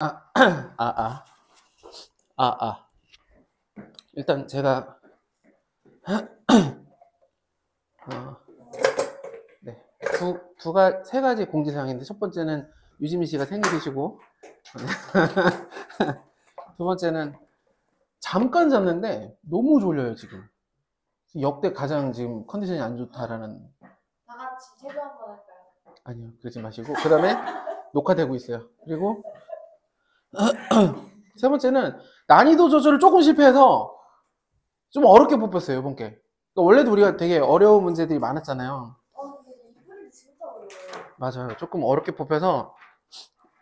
아, 아, 아. 일단 제가 네, 세 가지 공지사항인데 첫 번째는 유지민 씨가 생일이시고 두 번째는 잠깐 잤는데 너무 졸려요 지금. 역대 가장 지금 컨디션이 안 좋다라는. 다 같이 체조 한번 할까요? 아니요, 그러지 마시고 그 다음에 녹화되고 있어요. 그리고 세 번째는 난이도 조절을 조금 실패해서 좀 어렵게 뽑혔어요 이번 게. 그러니까 원래도 우리가 되게 어려운 문제들이 많았잖아요. 근데 이 소리 진짜 어려워요. 맞아요. 조금 어렵게 뽑혀서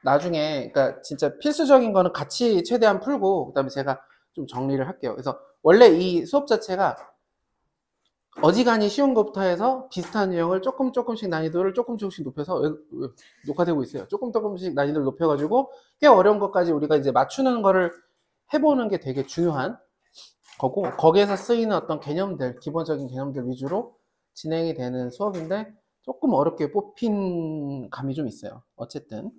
나중에, 그러니까 진짜 필수적인 거는 같이 최대한 풀고 그다음에 제가 좀 정리를 할게요. 그래서 원래 이 수업 자체가 어지간히 쉬운 것부터 해서 비슷한 유형을 조금씩 난이도를 조금씩 높여서 녹화되고 있어요. 조금씩 난이도를 높여가지고 꽤 어려운 것까지 우리가 이제 맞추는 거를 해보는 게 되게 중요한 거고, 거기에서 쓰이는 어떤 개념들, 기본적인 개념들 위주로 진행이 되는 수업인데 조금 어렵게 뽑힌 감이 좀 있어요. 어쨌든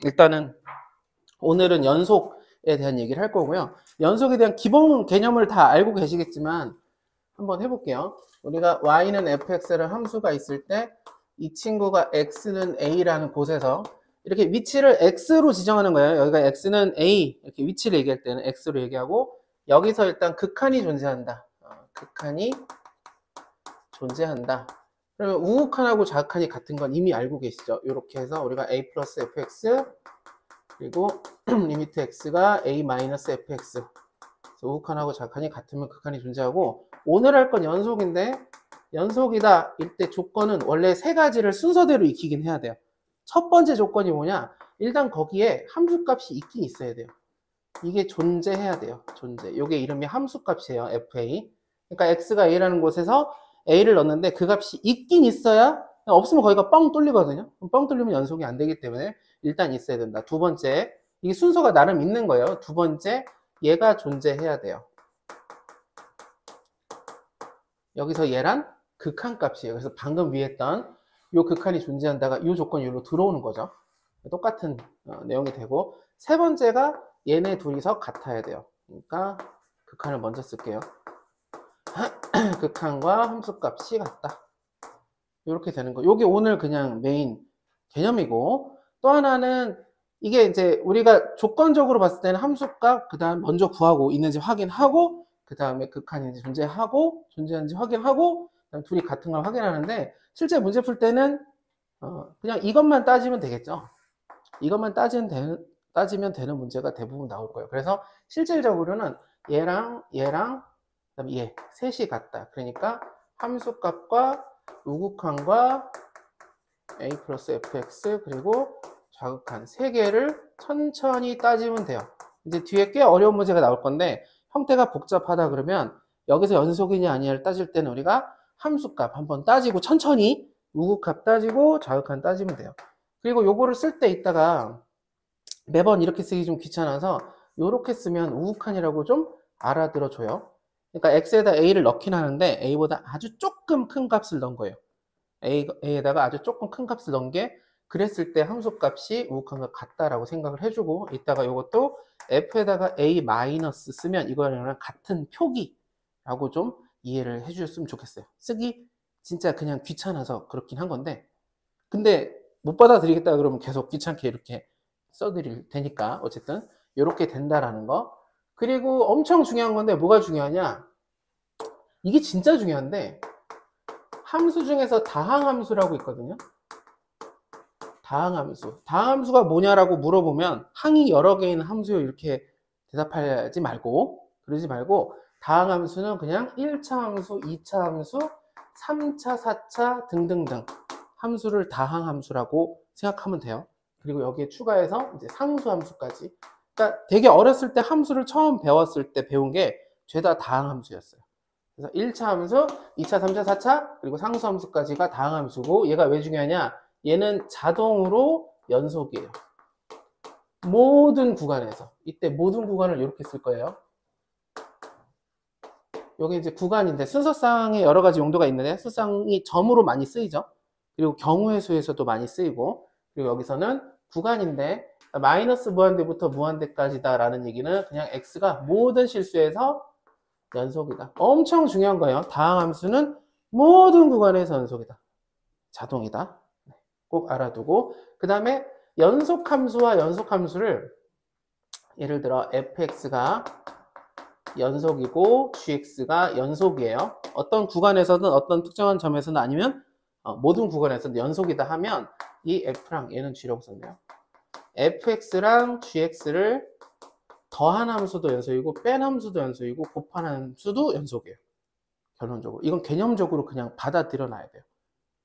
일단은 오늘은 연속에 대한 얘기를 할 거고요. 연속에 대한 기본 개념을 다 알고 계시겠지만 한번 해볼게요. 우리가 y는 fx라는 함수가 있을 때 이 친구가 x는 a라는 곳에서 이렇게 위치를 x로 지정하는 거예요. 여기가 x는 a, 이렇게 위치를 얘기할 때는 x로 얘기하고, 여기서 일단 극한이 존재한다. 극한이 존재한다. 그러면 우극한하고 좌극한이 같은 건 이미 알고 계시죠? 이렇게 해서 우리가 a 플러스 fx 그리고 리미트 x가 a 마이너스 fx, 우극한하고 좌극한이 같으면 극한이 존재하고, 오늘 할 건 연속인데 연속이다 이때 조건은 원래 세 가지를 순서대로 익히긴 해야 돼요. 첫 번째 조건이 뭐냐, 일단 거기에 함수값이 있긴 있어야 돼요. 이게 존재해야 돼요. 존재. 이게 이름이 함수값이에요. fa. 그러니까 x가 a라는 곳에서 a를 넣었는데 그 값이 있긴 있어야, 없으면 거기가 뻥 뚫리거든요. 뻥 뚫리면 연속이 안 되기 때문에 일단 있어야 된다. 두 번째, 이게 순서가 나름 있는 거예요. 두 번째, 얘가 존재해야 돼요. 여기서 얘란 극한값이에요. 그래서 방금 위에 했던 이 극한이 존재한다가 이 조건이 여기로 들어오는 거죠. 똑같은 내용이 되고, 세 번째가 얘네 둘이서 같아야 돼요. 그러니까 극한을 먼저 쓸게요. 극한과 함수값이 같다. 이렇게 되는 거. 이게 오늘 그냥 메인 개념이고, 또 하나는 이게 이제 우리가 조건적으로 봤을 때는 함수값 그 다음 먼저 구하고 있는지 확인하고, 그 다음에 극한인지 존재하는지 확인하고, 그다음 둘이 같은 걸 확인하는데, 실제 문제 풀 때는 그냥 이것만 따지면 되겠죠. 이것만 따지면 되는 문제가 대부분 나올 거예요. 그래서 실질적으로는 얘랑 그다음에 얘 셋이 같다. 그러니까 함수값과 우극한과 a 플러스 fx 그리고 좌극한 세 개를 천천히 따지면 돼요. 이제 뒤에 꽤 어려운 문제가 나올 건데, 형태가 복잡하다 그러면 여기서 연속이냐 아니냐를 따질 때는 우리가 함수값 한번 따지고 천천히 우극합 따지고 좌극한 따지면 돼요. 그리고 요거를 쓸 때 있다가 매번 이렇게 쓰기 좀 귀찮아서 요렇게 쓰면 우극한이라고 좀 알아들어줘요. 그러니까 x에다 a를 넣긴 하는데 a보다 아주 조금 큰 값을 넣은 거예요. a에다가 아주 조금 큰 값을 넣은 게, 그랬을 때 함수값이 우극한과 같다라고 생각을 해주고, 이따가 이것도 f에다가 a 마이너스 쓰면 이거랑 같은 표기라고 좀 이해를 해주셨으면 좋겠어요. 쓰기 진짜 그냥 귀찮아서 그렇긴 한 건데, 근데 못 받아들이겠다 그러면 계속 귀찮게 이렇게 써드릴 테니까 어쨌든 이렇게 된다라는 거. 그리고 엄청 중요한 건데, 뭐가 중요하냐, 이게 진짜 중요한데, 함수 중에서 다항함수라고 있거든요. 다항함수. 다항함수가 뭐냐라고 물어보면 항이 여러 개 있는 함수요 이렇게 대답하지 말고, 그러지 말고 다항함수는 그냥 1차 함수, 2차 함수, 3차, 4차 등등등 함수를 다항함수라고 생각하면 돼요. 그리고 여기에 추가해서 이제 상수함수까지. 그러니까 되게 어렸을 때 함수를 처음 배웠을 때 배운 게 죄다 다항함수였어요. 그래서 1차 함수, 2차, 3차, 4차, 그리고 상수함수까지가 다항함수고, 얘가 왜 중요하냐? 얘는 자동으로 연속이에요. 모든 구간에서. 이때 모든 구간을 이렇게 쓸 거예요. 여기 이제 구간인데 순서상에 여러 가지 용도가 있는데, 순서상이 점으로 많이 쓰이죠. 그리고 경우의 수에서도 많이 쓰이고, 그리고 여기서는 구간인데 마이너스 무한대부터 무한대까지다라는 얘기는 그냥 x가 모든 실수에서 연속이다. 엄청 중요한 거예요. 다항함수는 모든 구간에서 연속이다. 자동이다. 꼭 알아두고 그 다음에 연속함수와 연속함수를 예를 들어 fx가 연속이고 gx가 연속이에요. 어떤 구간에서든 어떤 특정한 점에서는 아니면 모든 구간에서는 연속이다 하면 이 f랑 얘는 g라고 썼네요. fx랑 gx를 더한 함수도 연속이고 뺀 함수도 연속이고 곱한 함수도 연속이에요. 결론적으로. 이건 개념적으로 그냥 받아들여 놔야 돼요.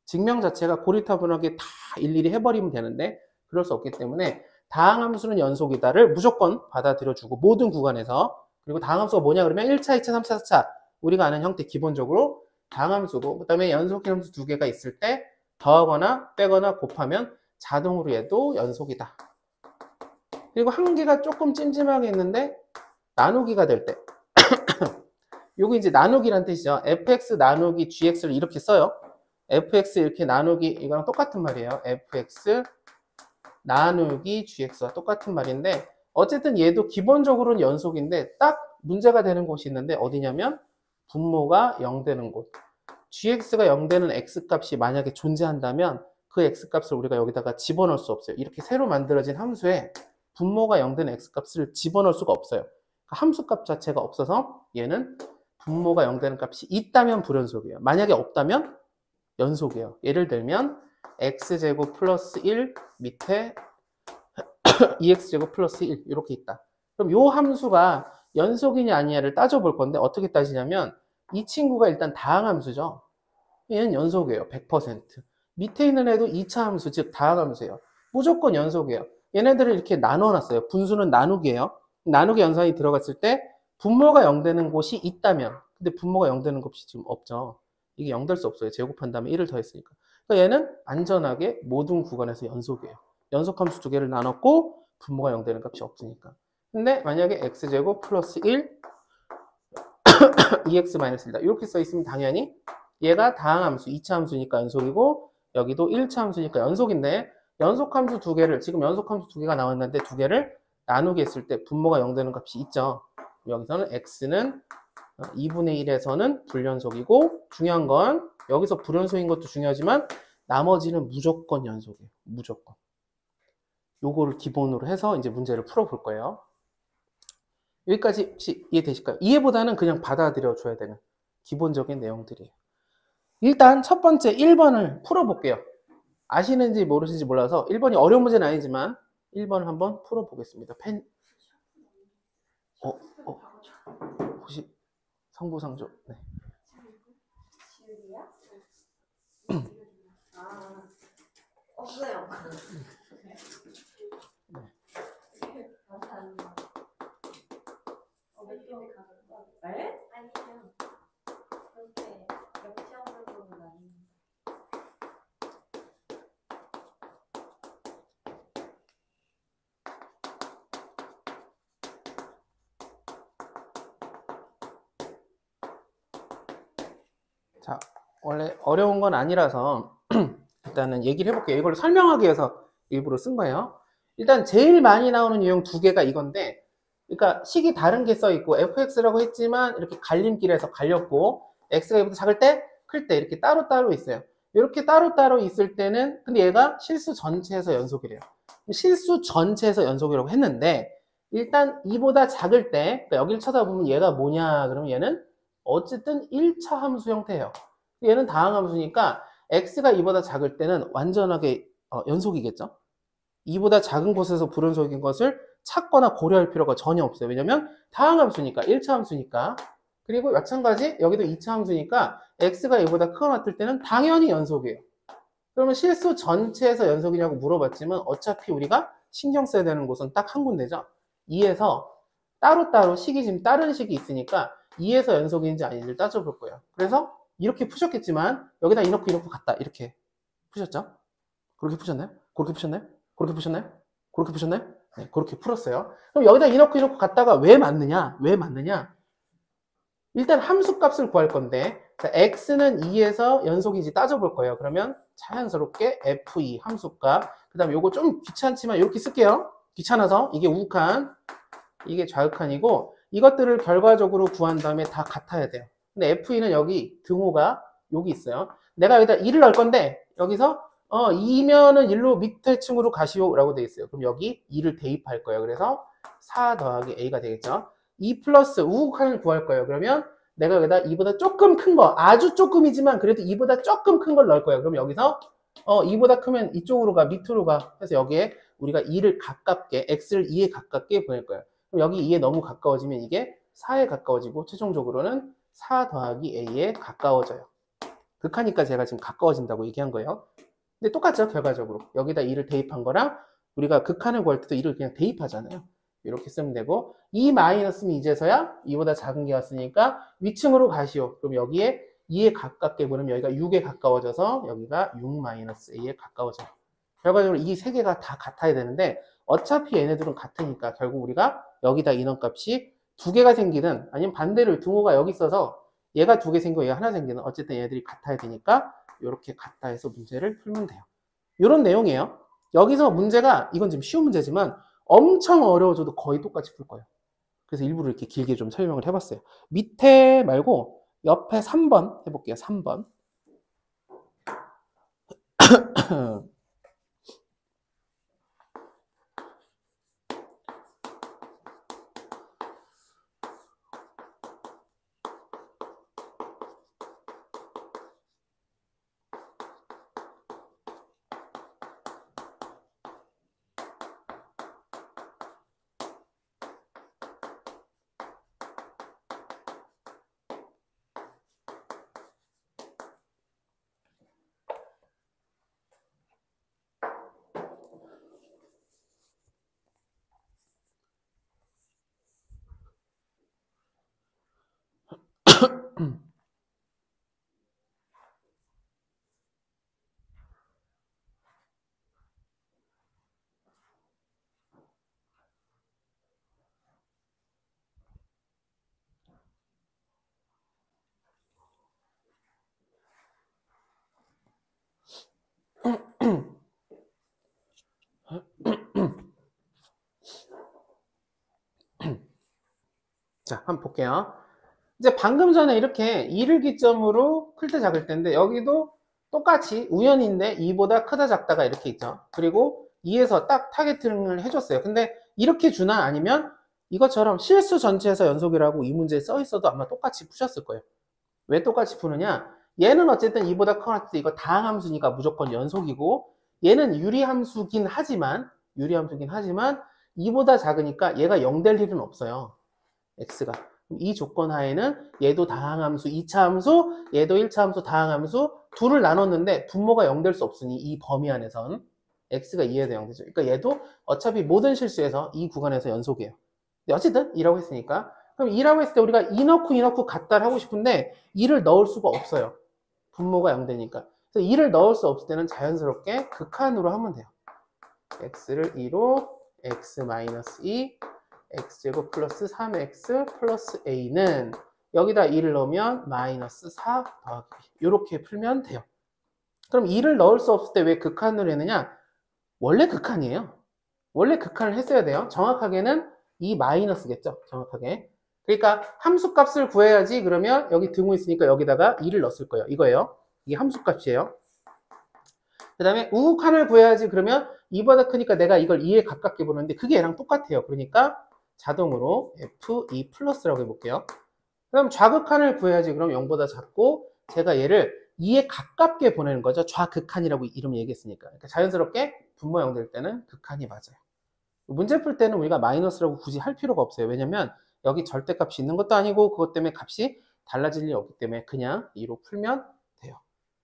증명 자체가 고리타분하게 다 일일이 해버리면 되는데 그럴 수 없기 때문에 다항함수는 연속이다를 무조건 받아들여주고 모든 구간에서 그리고 다항함수가 뭐냐 그러면 1차, 2차, 3차, 4차 우리가 아는 형태 기본적으로 다항함수고 그 다음에 연속함수 두 개가 있을 때 더하거나 빼거나 곱하면 자동으로 얘도 연속이다. 그리고 한 개가 조금 찜찜하게 있는데 나누기가 될 때 요거 이제 나누기란 뜻이죠. fx 나누기 gx를 이렇게 써요. fx 이렇게 나누기 이거랑 똑같은 말이에요. fx 나누기 gx와 똑같은 말인데 어쨌든 얘도 기본적으로는 연속인데 딱 문제가 되는 곳이 있는데 어디냐면 분모가 0 되는 곳. gx가 0 되는 x값이 만약에 존재한다면 그 x값을 우리가 여기다가 집어넣을 수 없어요. 이렇게 새로 만들어진 함수에 분모가 0 되는 x값을 집어넣을 수가 없어요. 함수값 자체가 없어서 얘는 분모가 0 되는 값이 있다면 불연속이에요. 만약에 없다면 연속이에요. 예를 들면 x제곱 플러스 1 밑에 2x제곱 플러스 1 이렇게 있다. 그럼 요 함수가 연속이냐 아니냐를 따져볼 건데 어떻게 따지냐면 이 친구가 일단 다항함수죠. 얘는 연속이에요. 100%. 밑에 있는 애도 2차 함수 즉 다항함수예요. 무조건 연속이에요. 얘네들을 이렇게 나눠놨어요. 분수는 나누기예요. 나누기 연산이 들어갔을 때 분모가 0 되는 곳이 있다면 근데 분모가 0 되는 곳이 지금 없죠. 이게 0 될 수 없어요. 제곱한 다음에 1을 더했으니까. 그러니까 얘는 안전하게 모든 구간에서 연속이에요. 연속함수 두 개를 나눴고 분모가 0 되는 값이 없으니까. 근데 만약에 x제곱 플러스 1 2x 마이너스 1이다. 이렇게 써있으면 당연히 얘가 다항함수 2차 함수니까 연속이고 여기도 1차 함수니까 연속인데 연속함수 두 개를 지금 연속함수 두 개가 나왔는데 두 개를 나누기 했을 때 분모가 0 되는 값이 있죠. 여기서는 x는 2분의 1에서는 불연속이고 중요한 건 여기서 불연속인 것도 중요하지만 나머지는 무조건 연속이에요. 무조건. 요거를 기본으로 해서 이제 문제를 풀어볼 거예요. 여기까지 혹시 이해되실까요? 이해보다는 그냥 받아들여 줘야 되는 기본적인 내용들이에요. 일단 첫 번째 1번을 풀어볼게요. 아시는지 모르시는지 몰라서 1번이 어려운 문제는 아니지만 1번을 한번 풀어보겠습니다. 펜 혹시 성부상조 네. 지율이야? 없어요. 감사합니다. 몇 개월 가졌어? 네? 아니요. 그렇게 역시형적으로는 아닙니다. 자, 원래 어려운 건 아니라서 일단은 얘기를 해볼게요. 이걸 설명하기 위해서 일부러 쓴 거예요. 일단 제일 많이 나오는 유형 두 개가 이건데 그러니까 식이 다른 게 써있고 fx라고 했지만 이렇게 갈림길에서 갈렸고 x가 이보다 작을 때, 클 때 이렇게 따로따로 있어요. 이렇게 따로따로 있을 때는 근데 얘가 실수 전체에서 연속이래요. 실수 전체에서 연속이라고 했는데 일단 이보다 작을 때 그러니까 여기를 쳐다보면 얘가 뭐냐 그러면 얘는 어쨌든 1차 함수 형태예요. 얘는 다항함수니까 x가 이보다 작을 때는 완전하게 연속이겠죠. 이보다 작은 곳에서 불연속인 것을 찾거나 고려할 필요가 전혀 없어요. 왜냐면 다항함수니까 1차 함수니까. 그리고 마찬가지 여기도 2차 함수니까 x가 이보다 크거나 같을 때는 당연히 연속이에요. 그러면 실수 전체에서 연속이냐고 물어봤지만 어차피 우리가 신경 써야 되는 곳은 딱 한 군데죠. 2에서 따로따로 식이 지금 다른 식이 있으니까 2에서 연속인지 아닌지를 따져볼 거예요. 그래서 이렇게 푸셨겠지만 여기다 이렇게 같다 이렇게 푸셨죠? 그렇게 푸셨나요? 그렇게 푸셨나요? 그렇게 푸셨나요? 그렇게 푸셨나요? 네, 그렇게 풀었어요. 그럼 여기다 이렇게 갔다가 왜 맞느냐? 왜 맞느냐? 일단 함수 값을 구할 건데 자, x는 2에서 연속인지 따져볼 거예요. 그러면 자연스럽게 f2 함수 값 그 다음에 요거 좀 귀찮지만 이렇게 쓸게요. 귀찮아서 이게 우극한, 이게 좌극한이고 이것들을 결과적으로 구한 다음에 다 같아야 돼요. 근데 F2는 여기 등호가 여기 있어요. 내가 여기다 2를 넣을 건데 여기서 2면은 1로 밑에 층으로 가시오 라고 되어 있어요. 그럼 여기 2를 대입할 거예요. 그래서 4 더하기 A가 되겠죠. 2 플러스 우극한을 구할 거예요. 그러면 내가 여기다 2보다 조금 큰 거, 아주 조금이지만 그래도 2보다 조금 큰 걸 넣을 거예요. 그럼 여기서 2보다 크면 이쪽으로 가, 밑으로 가. 그래서 여기에 우리가 2를 가깝게, x를 2에 가깝게 보낼 거예요. 그럼 여기 2에 너무 가까워지면 이게 4에 가까워지고 최종적으로는 4 더하기 a에 가까워져요. 극하니까 제가 지금 가까워진다고 얘기한 거예요. 근데 똑같죠, 결과적으로. 여기다 2를 대입한 거랑 우리가 극한을 구할 때도 2를 그냥 대입하잖아요. 이렇게 쓰면 되고, 2 마이너스는 이제서야 2보다 작은 게 왔으니까 위층으로 가시오. 그럼 여기에 2에 가깝게 보내면 여기가 6에 가까워져서 여기가 6 마이너스 a에 가까워져요. 결과적으로 이 세 개가 다 같아야 되는데 어차피 얘네들은 같으니까 결국 우리가 여기다 인원값이 두 개가 생기든 아니면 반대로 등호가 여기 있어서 얘가 두 개 생기고 얘가 하나 생기든 어쨌든 얘네들이 같아야 되니까 이렇게 같다 해서 문제를 풀면 돼요. 이런 내용이에요. 여기서 문제가 이건 지금 쉬운 문제지만 엄청 어려워져도 거의 똑같이 풀 거예요. 그래서 일부러 이렇게 길게 좀 설명을 해봤어요. 밑에 말고 옆에 3번 해볼게요. 3번. 자, 한번 볼게요. 이제 방금 전에 이렇게 2를 기점으로 클 때 작을 때인데 여기도 똑같이 우연인데 2보다 크다 작다가 이렇게 있죠. 그리고 2에서 딱 타겟팅을 해줬어요. 근데 이렇게 주나 아니면 이것처럼 실수 전체에서 연속이라고 이 문제에 써 있어도 아마 똑같이 푸셨을 거예요. 왜 똑같이 푸느냐? 얘는 어쨌든 2보다 커 때 이거 다항함수니까 무조건 연속이고 얘는 유리함수긴 하지만 2보다 작으니까 얘가 0 될 일은 없어요. x가. 이 조건 하에는 얘도 다항함수 2차 함수, 얘도 1차 함수 다항함수 둘을 나눴는데 분모가 0 될 수 없으니 이 범위 안에선 x가 2에서 0 되죠. 그러니까 얘도 어차피 모든 실수에서 이 구간에서 연속이에요. 근데 어쨌든 2라고 했으니까 그럼 2라고 했을 때 우리가 2 넣고 같다를 하고 싶은데 2를 넣을 수가 없어요. 분모가 0 되니까. 그래서 2를 넣을 수 없을 때는 자연스럽게 극한으로 하면 돼요. x를 2로 x-2 x제곱 플러스 3x 플러스 a는 여기다 2를 넣으면 마이너스 4 더하기 b 이렇게 풀면 돼요. 그럼 2를 넣을 수 없을 때 왜 극한으로 했느냐? 원래 극한이에요. 원래 극한을 했어야 돼요. 정확하게는 이 마이너스겠죠. 정확하게. 그러니까 함수값을 구해야지. 그러면 여기 등호 있으니까 여기다가 2를 넣었을 거예요. 이거예요. 이게 함수값이에요. 그 다음에 우극한을 구해야지. 그러면 2보다 크니까 내가 이걸 2에 가깝게 보는데 그게 얘랑 똑같아요. 그러니까 자동으로 F2 플러스라고 해볼게요. 그럼 좌극한을 구해야지. 그럼 0보다 작고 제가 얘를 2에 가깝게 보내는 거죠. 좌극한이라고 이름 얘기했으니까. 그러니까 자연스럽게 분모 0 될 때는 극한이 맞아요. 문제 풀 때는 우리가 마이너스라고 굳이 할 필요가 없어요. 왜냐면 여기 절대값이 있는 것도 아니고 그것 때문에 값이 달라질 일이 없기 때문에 그냥 2로 풀면 돼요.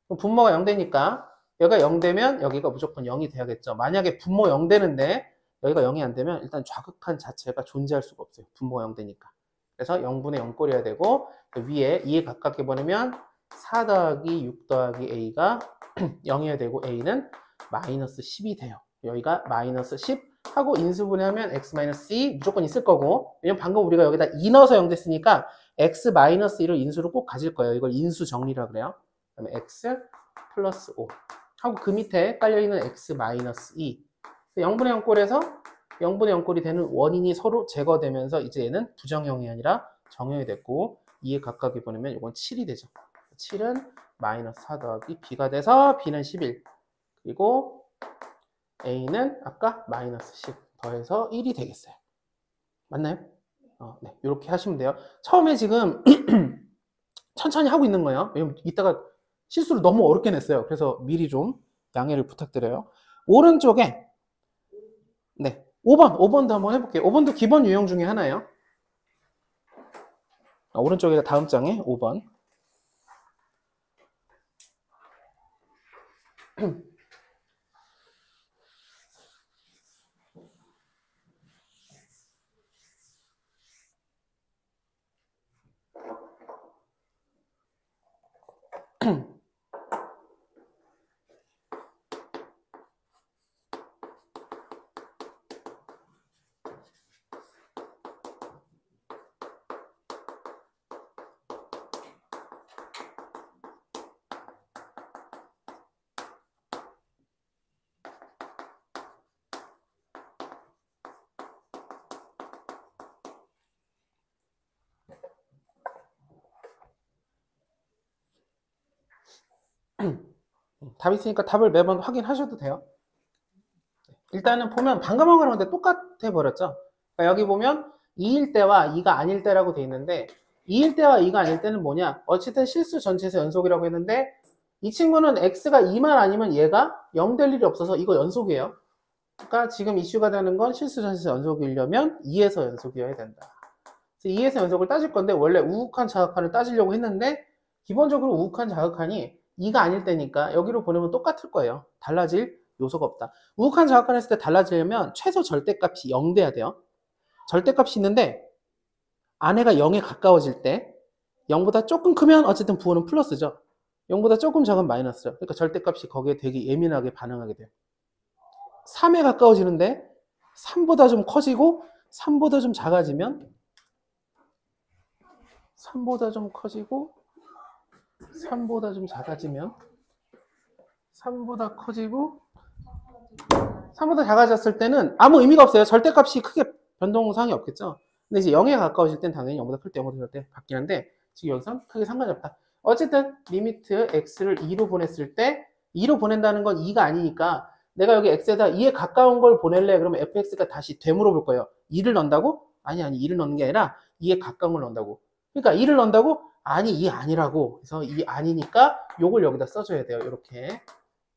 그럼 분모가 0 되니까 여기가 0 되면 여기가 무조건 0이 돼야겠죠. 만약에 분모 0 되는데 여기가 0이 안 되면 일단 좌극한 자체가 존재할 수가 없어요. 분모가 0 되니까. 그래서 0분의 0 꼴이어야 되고 위에 2에 가깝게 보내면 4 더하기 6 더하기 a가 0이어야 되고 a는 마이너스 10이 돼요. 여기가 마이너스 10 하고 인수분해하면 x-2 무조건 있을 거고 왜냐면 방금 우리가 여기다 2 넣어서 0 됐으니까 x-1을 인수로 꼭 가질 거예요. 이걸 인수 정리라 그래요. 그다음에 x 플러스 5 하고 그 밑에 깔려있는 x-2 0분의 0꼴에서 0분의 0꼴이 되는 원인이 서로 제거되면서 이제 얘는 부정형이 아니라 정형이 됐고 2에 가깝게 보내면 이건 7이 되죠. 7은 마이너스 4 더하기 b가 돼서 b는 11 그리고 a는 아까 마이너스 10 더해서 1이 되겠어요. 맞나요? 네, 이렇게 하시면 돼요. 처음에 지금 천천히 하고 있는 거예요. 왜냐면 이따가 실수를 너무 어렵게 냈어요. 그래서 미리 좀 양해를 부탁드려요. 오른쪽에 네, 5번도 한번 해볼게요. 5번도 기본 유형 중에 하나예요. 오른쪽에 다음 장에 5번. 답 있으니까 답을 매번 확인하셔도 돼요. 일단은 보면 방금 한 거랑 근데 똑같아 버렸죠. 그러니까 여기 보면 2일 때와 2가 아닐 때라고 돼 있는데 2일 때와 2가 아닐 때는 뭐냐? 어쨌든 실수 전체에서 연속이라고 했는데 이 친구는 x가 2만 아니면 얘가 0 될 일이 없어서 이거 연속이에요. 그러니까 지금 이슈가 되는 건 실수 전체에서 연속이려면 2에서 연속이어야 된다. 그래서 2에서 연속을 따질 건데 원래 우욱한 자극한을 따지려고 했는데 기본적으로 우욱한 자극한이 2가 아닐 때니까 여기로 보내면 똑같을 거예요. 달라질 요소가 없다. 우욱한 자극한 했을 때 달라지려면 최소 절대값이 0 돼야 돼요. 절대값이 있는데 안에가 0에 가까워질 때 0보다 조금 크면 어쨌든 부호는 플러스죠. 0보다 조금 작은 마이너스죠. 그러니까 절대값이 거기에 되게 예민하게 반응하게 돼요. 3에 가까워지는데 3보다 좀 커지고 3보다 좀 작아지면 3보다 좀 커지고 3보다 좀 작아지면 3보다 커지고 3보다 작아졌을 때는 아무 의미가 없어요. 절대값이 크게 변동사항이 없겠죠. 근데 이제 0에 가까워질 땐 당연히 0보다 클 때 0보다 작을 때 바뀌는데 지금 여기서 크게 상관이 없다. 어쨌든 리미트 x를 2로 보냈을 때 2로 보낸다는 건 2가 아니니까 내가 여기 x에다 2에 가까운 걸 보낼래? 그러면 fx가 다시 되물어볼 거예요. 2를 넣는다고? 아니 2를 넣는 게 아니라 2에 가까운 걸 넣는다고. 그러니까 2를 넣는다고? 아니 2 아니라고. 그래서 2 아니니까 요걸 여기다 써줘야 돼요. 이렇게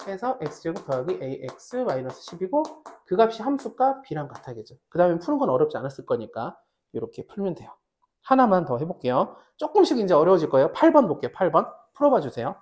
해서 x제곱 더하기 ax 마이너스 10이고 그 값이 함수값 b랑 같아야겠죠. 그 다음에 푸는 건 어렵지 않았을 거니까 이렇게 풀면 돼요. 하나만 더 해볼게요. 조금씩 이제 어려워질 거예요. 8번 볼게요. 8번 풀어봐 주세요.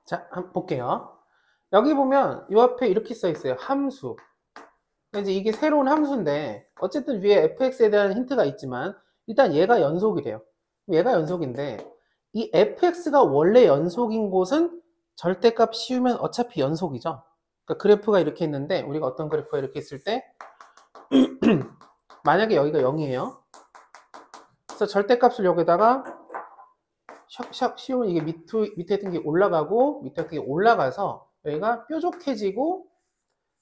자, 한번 볼게요. 여기 보면 이 앞에 이렇게 써 있어요. 함수. 이제 이게 새로운 함수인데 어쨌든 위에 fx에 대한 힌트가 있지만 일단 얘가 연속이래요. 얘가 연속인데 이 fx가 원래 연속인 곳은 절대값 씌우면 어차피 연속이죠. 그러니까 그래프가 이렇게 있는데 우리가 어떤 그래프가 이렇게 있을 때 만약에 여기가 0이에요. 그래서 절대값을 여기다가 샥샥 씌우면 이게 밑에 있던 게 올라가고 밑에 있던 게 올라가서 여기가 뾰족해지고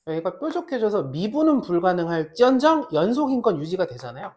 여기가 뾰족해져서 미분은 불가능할지언정 연속인 건 유지가 되잖아요.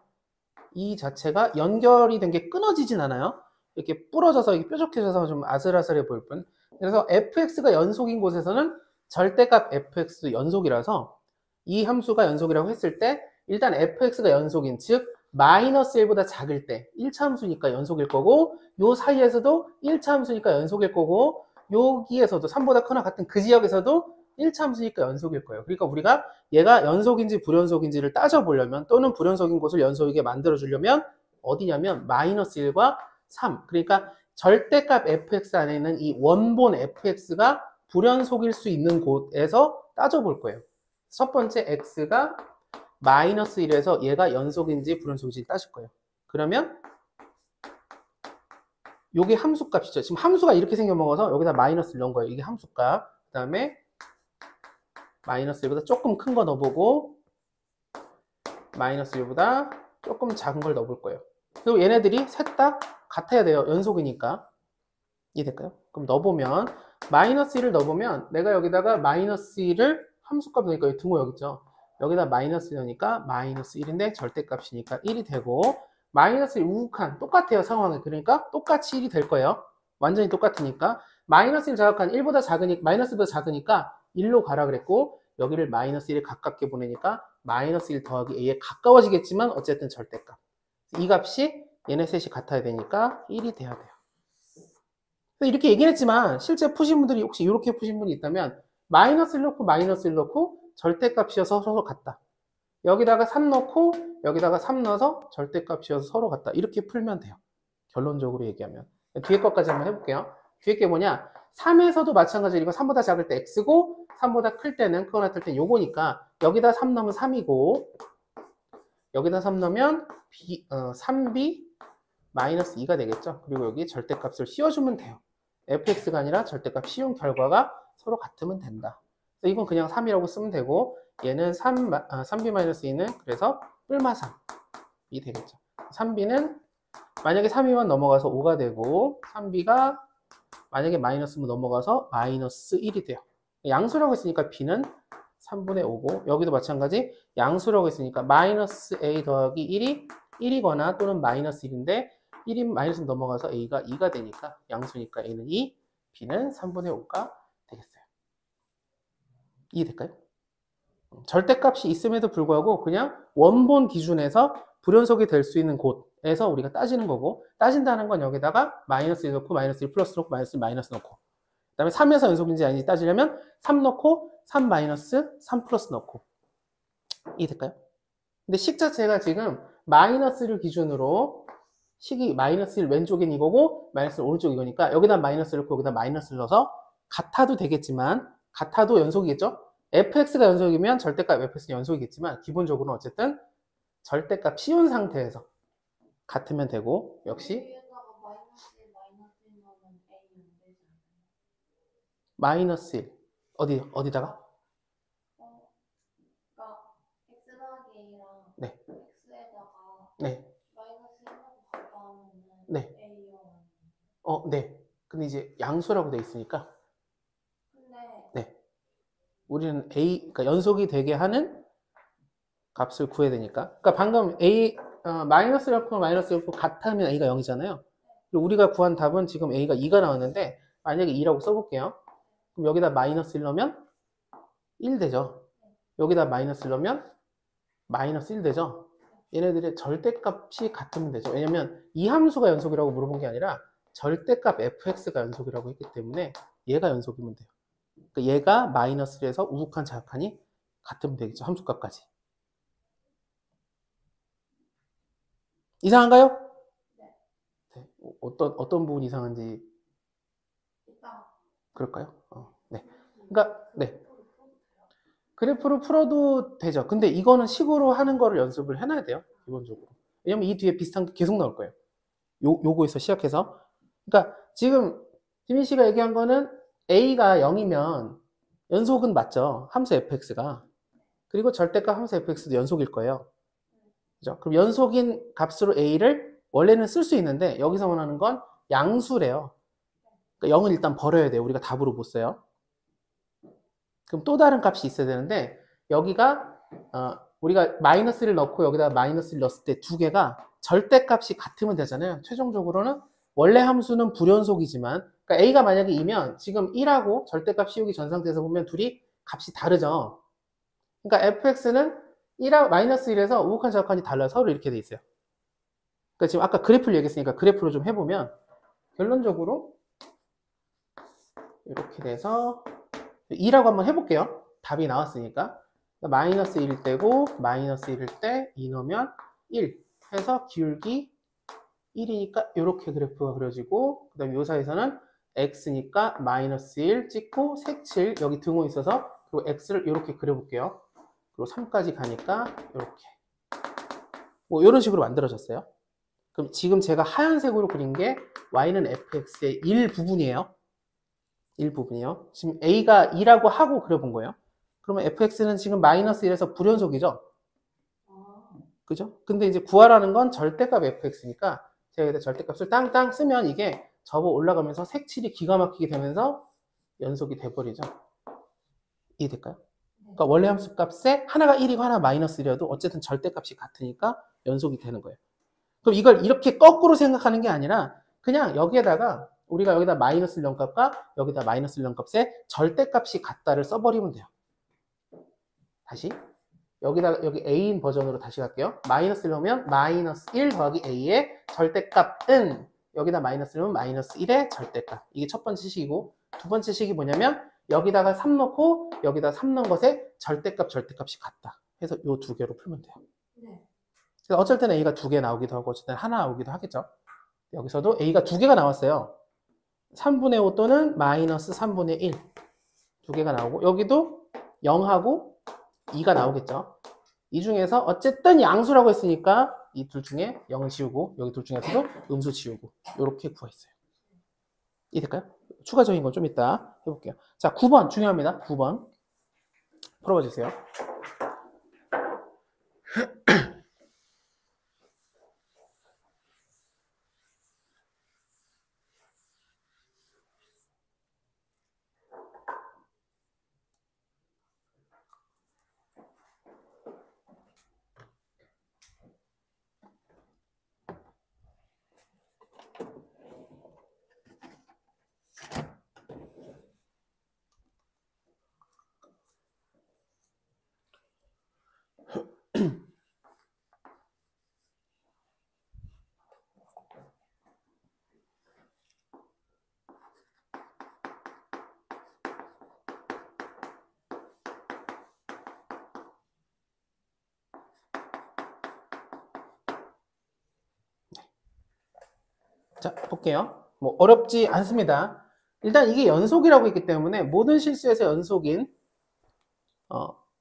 이 자체가 연결이 된 게 끊어지진 않아요. 이렇게 부러져서 이렇게 뾰족해져서 좀 아슬아슬해 보일 뿐. 그래서 fx가 연속인 곳에서는 절대값 fx도 연속이라서 이 함수가 연속이라고 했을 때 일단 fx가 연속인 즉 마이너스 1보다 작을 때 1차 함수니까 연속일 거고 요 사이에서도 1차 함수니까 연속일 거고 여기에서도 3보다 크거나 같은 그 지역에서도 1차 함수니까 연속일 거예요. 그러니까 우리가 얘가 연속인지 불연속인지를 따져보려면 또는 불연속인 곳을 연속이게 만들어주려면 어디냐면 마이너스 1과 3 그러니까 절대값 fx 안에 있는 이 원본 fx가 불연속일 수 있는 곳에서 따져볼 거예요. 첫 번째 x가 마이너스 1에서 얘가 연속인지 불연속인지 따질 거예요. 그러면 요게 함수값이죠. 지금 함수가 이렇게 생겨먹어서 여기다 마이너스를 넣은 거예요. 이게 함수값. 그 다음에 마이너스 1보다 조금 큰 거 넣어보고 마이너스 1보다 조금 작은 걸 넣어볼 거예요. 그리고 얘네들이 셋 다 같아야 돼요. 연속이니까. 이해될까요? 그럼 넣어보면 마이너스 1을 넣어보면 내가 여기다가 마이너스 1을 함수값 넣으니까 여기 등호 여기 있죠. 여기다 마이너스 넣으니까 마이너스 1인데 절대값이니까 1이 되고 마이너스 1 우극한 똑같아요 상황은. 그러니까 똑같이 1이 될 거예요. 완전히 똑같으니까 마이너스 1 자극한 1보다 작으니까 마이너스보다 작으니까 1로 가라 그랬고 여기를 마이너스 1에 가깝게 보내니까 마이너스 1 더하기 a에 가까워지겠지만 어쨌든 절대값. 이 값이 얘네 셋이 같아야 되니까 1이 돼야 돼요. 이렇게 얘기를 했지만 실제 푸신 분들이 혹시 이렇게 푸신 분이 있다면 마이너스 1 넣고 마이너스 1 넣고 절대값이어서 서로 같다. 여기다가 3 넣고 여기다가 3 넣어서 절대값이어서 서로 같다. 이렇게 풀면 돼요. 결론적으로 얘기하면. 뒤에 것까지 한번 해볼게요. 뒤에 게 뭐냐? 3에서도 마찬가지로 이거 3보다 작을 때 x고 3보다 클 때는 크거나 클 때는 요거니까 여기다 3 넣으면 3이고 여기다 3 넣으면 3b 마이너스 2가 되겠죠. 그리고 여기 절대값을 씌워주면 돼요. fx가 아니라 절대값 씌운 결과가 서로 같으면 된다. 이건 그냥 3이라고 쓰면 되고 얘는 3b-2는 그래서 뿔마 3이 되겠죠. 3b는 만약에 3이만 넘어가서 5가 되고 3b가 만약에 마이너스만 넘어가서 마이너스 1이 돼요. 양수라고 했으니까 b는 3분의 5고 여기도 마찬가지 양수라고 했으니까 마이너스 a 더하기 1이 1이거나 또는 마이너스 1인데 1인 마이너스 넘어가서 a가 2가 되니까 양수니까 a는 2, b는 3분의 5가 되겠어요. 이해될까요? 절대값이 있음에도 불구하고 그냥 원본 기준에서 불연속이 될 수 있는 곳에서 우리가 따지는 거고 따진다는 건 여기다가 마이너스 1 넣고 마이너스 1 플러스 넣고 마이너스 1 마이너스 넣고 그 다음에 3에서 연속인지 아닌지 따지려면 3 넣고 3 마이너스 3 플러스 넣고 이해될까요? 근데 식 자체가 지금 마이너스를 기준으로 식이 마이너스 1 왼쪽엔 이거고 마이너스 1 오른쪽 이거니까 여기다 마이너스를 넣고 여기다 마이너스를 넣어서 같아도 되겠지만 같아도 연속이겠죠? fx가 연속이면 절대값 fx는 연속이겠지만 기본적으로는 어쨌든 절대값 씌운 상태에서 같으면 되고 역시 위에다가 마이너스 1 넣으면 a 안 되잖아요. 마이너스 1 어디다가? 그러니까 x 더하기 a랑 네. x에다가 네. 마이너스 1 넣고 곱하면은 네. a 0 네. 근데 이제 양수라고 돼 있으니까 근데 네. 우리는 그러니까 연속이 되게 하는 값을 구해야 되니까. 그러니까 방금 마이너스 1고 마이너스 1고 같으면 a가 0이잖아요. 그리고 우리가 구한 답은 지금 a가 2가 나왔는데 만약에 2라고 써볼게요. 그럼 여기다 마이너스 1 넣으면 1 되죠. 여기다 마이너스 1 넣으면 마이너스 1 되죠. 얘네들의 절대값이 같으면 되죠. 왜냐면 이 함수가 연속이라고 물어본 게 아니라 절대값 fx가 연속이라고 했기 때문에 얘가 연속이면 돼요. 그러니까 얘가 마이너스 1에서 우극한 자극한이 같으면 되겠죠. 함수값까지. 이상한가요? 네. 네. 어떤 부분이 이상한지 일단 그럴까요? 네. 그러니까 네. 그래프로 풀어도 되죠. 근데 이거는 식으로 하는 거를 연습을 해놔야 돼요. 기본적으로. 왜냐면 이 뒤에 비슷한 게 계속 나올 거예요. 요거에서 시작해서. 그러니까 지금 지민 씨가 얘기한 거는 A가 0이면 연속은 맞죠. 함수 fx가. 그리고 절대값 함수 fx도 연속일 거예요. 그죠? 그럼 연속인 값으로 A를 원래는 쓸 수 있는데 여기서 원하는 건 양수래요. 그러니까 0을 일단 버려야 돼요. 우리가 답으로 못 써요. 그럼 또 다른 값이 있어야 되는데 여기가 우리가 마이너스를 넣고 여기다 마이너스를 넣었을 때 두 개가 절대값이 같으면 되잖아요. 최종적으로는 원래 함수는 불연속이지만 그러니까 A가 만약에 2면 지금 1하고 절대값 씌우기 전 상태에서 보면 둘이 값이 다르죠. 그러니까 fx는 1하고 마이너스 1에서 우극한 좌극한이 달라요. 서로 이렇게 돼 있어요. 그러니까 지금 아까 그래프를 얘기했으니까 그래프로 좀 해보면 결론적으로 이렇게 돼서 2라고 한번 해볼게요. 답이 나왔으니까. 마이너스 1일 때고 마이너스 1일 때 2 넣으면 1 해서 기울기 1이니까 이렇게 그래프가 그려지고 그 다음에 요사에서는 x니까 마이너스 1 찍고 색칠 여기 등호 있어서 그리고 x를 이렇게 그려볼게요. 그리고 3까지 가니까 이렇게 뭐 이런 식으로 만들어졌어요. 그럼 지금 제가 하얀색으로 그린 게 y는 fx의 일부분이에요. 일부분이요. 지금 a가 2라고 하고 그려본 거예요. 그러면 fx는 지금 마이너스 1에서 불연속이죠. 그죠? 근데 이제 구하라는 건 절대값 fx니까 제가 여기다 절대값을 땅땅 쓰면 이게 접어 올라가면서 색칠이 기가 막히게 되면서 연속이 돼버리죠. 이해될까요? 그러니까 원래 함수 값에 하나가 1이고 하나 마이너스 1이어도 어쨌든 절대값이 같으니까 연속이 되는 거예요. 그럼 이걸 이렇게 거꾸로 생각하는 게 아니라 그냥 여기에다가 우리가 여기다 마이너스 0값과 여기다 마이너스 0값에 절대값이 같다를 써버리면 돼요. 다시 여기다 여기 A인 버전으로 다시 갈게요. 마이너스 1넣으면 마이너스 1 더하기 A의 절대값은 여기다 마이너스 1넣으면 마이너스 1의 절대값. 이게 첫 번째 식이고 두 번째 식이 뭐냐면 여기다가 3 넣고 여기다 3 넣은 것에 절대값이 같다. 해서 이 두 개로 풀면 돼요. 네. 그래서 어쩔 때는 A가 두 개 나오기도 하고 어쩔 때는 하나 나오기도 하겠죠. 여기서도 A가 두 개가 나왔어요. 3분의 5 또는 마이너스 3분의 1 두 개가 나오고 여기도 0하고 2가 나오겠죠. 이 중에서 어쨌든 양수라고 했으니까 이 둘 중에 0을 지우고 여기 둘 중에서도 음수 지우고 이렇게 구했어요. 이해될까요? 추가적인 건 좀 이따 해볼게요. 자, 9번 중요합니다. 9번 풀어봐 주세요. 자, 볼게요. 뭐 어렵지 않습니다. 일단 이게 연속이라고 있기 때문에 모든 실수에서 연속인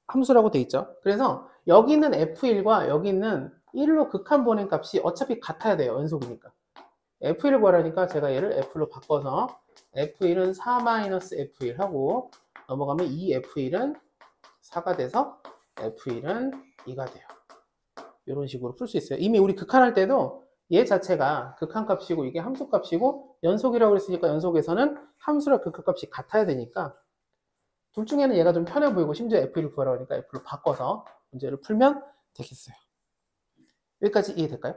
함수라고 돼 있죠. 그래서 여기 있는 F1과 여기 있는 1로 극한 보낸 값이 어차피 같아야 돼요. 연속이니까. F1을 구하라니까 제가 얘를 F로 바꿔서 F1은 4-F1 하고 넘어가면 이 F1은 4가 돼서 F1은 2가 돼요. 이런 식으로 풀 수 있어요. 이미 우리 극한할 때도 얘 자체가 극한값이고 이게 함수값이고 연속이라고 했으니까 연속에서는 함수랑 극한값이 같아야 되니까 둘 중에는 얘가 좀 편해 보이고 심지어 F1을 구하라고 하니까 F로 바꿔서 문제를 풀면 되겠어요. 여기까지 이해될까요?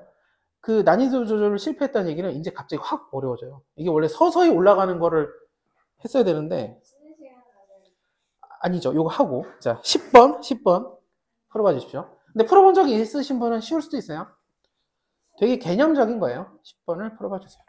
그 난이도 조절을 실패했다는 얘기는 이제 갑자기 확 어려워져요. 이게 원래 서서히 올라가는 거를 했어야 되는데 쉬는 시간 가져요. 아니죠. 요거 하고 자 10번 풀어봐 주십시오. 근데 풀어본 적이 있으신 분은 쉬울 수도 있어요. 되게 개념적인 거예요. 10번을 풀어봐 주세요.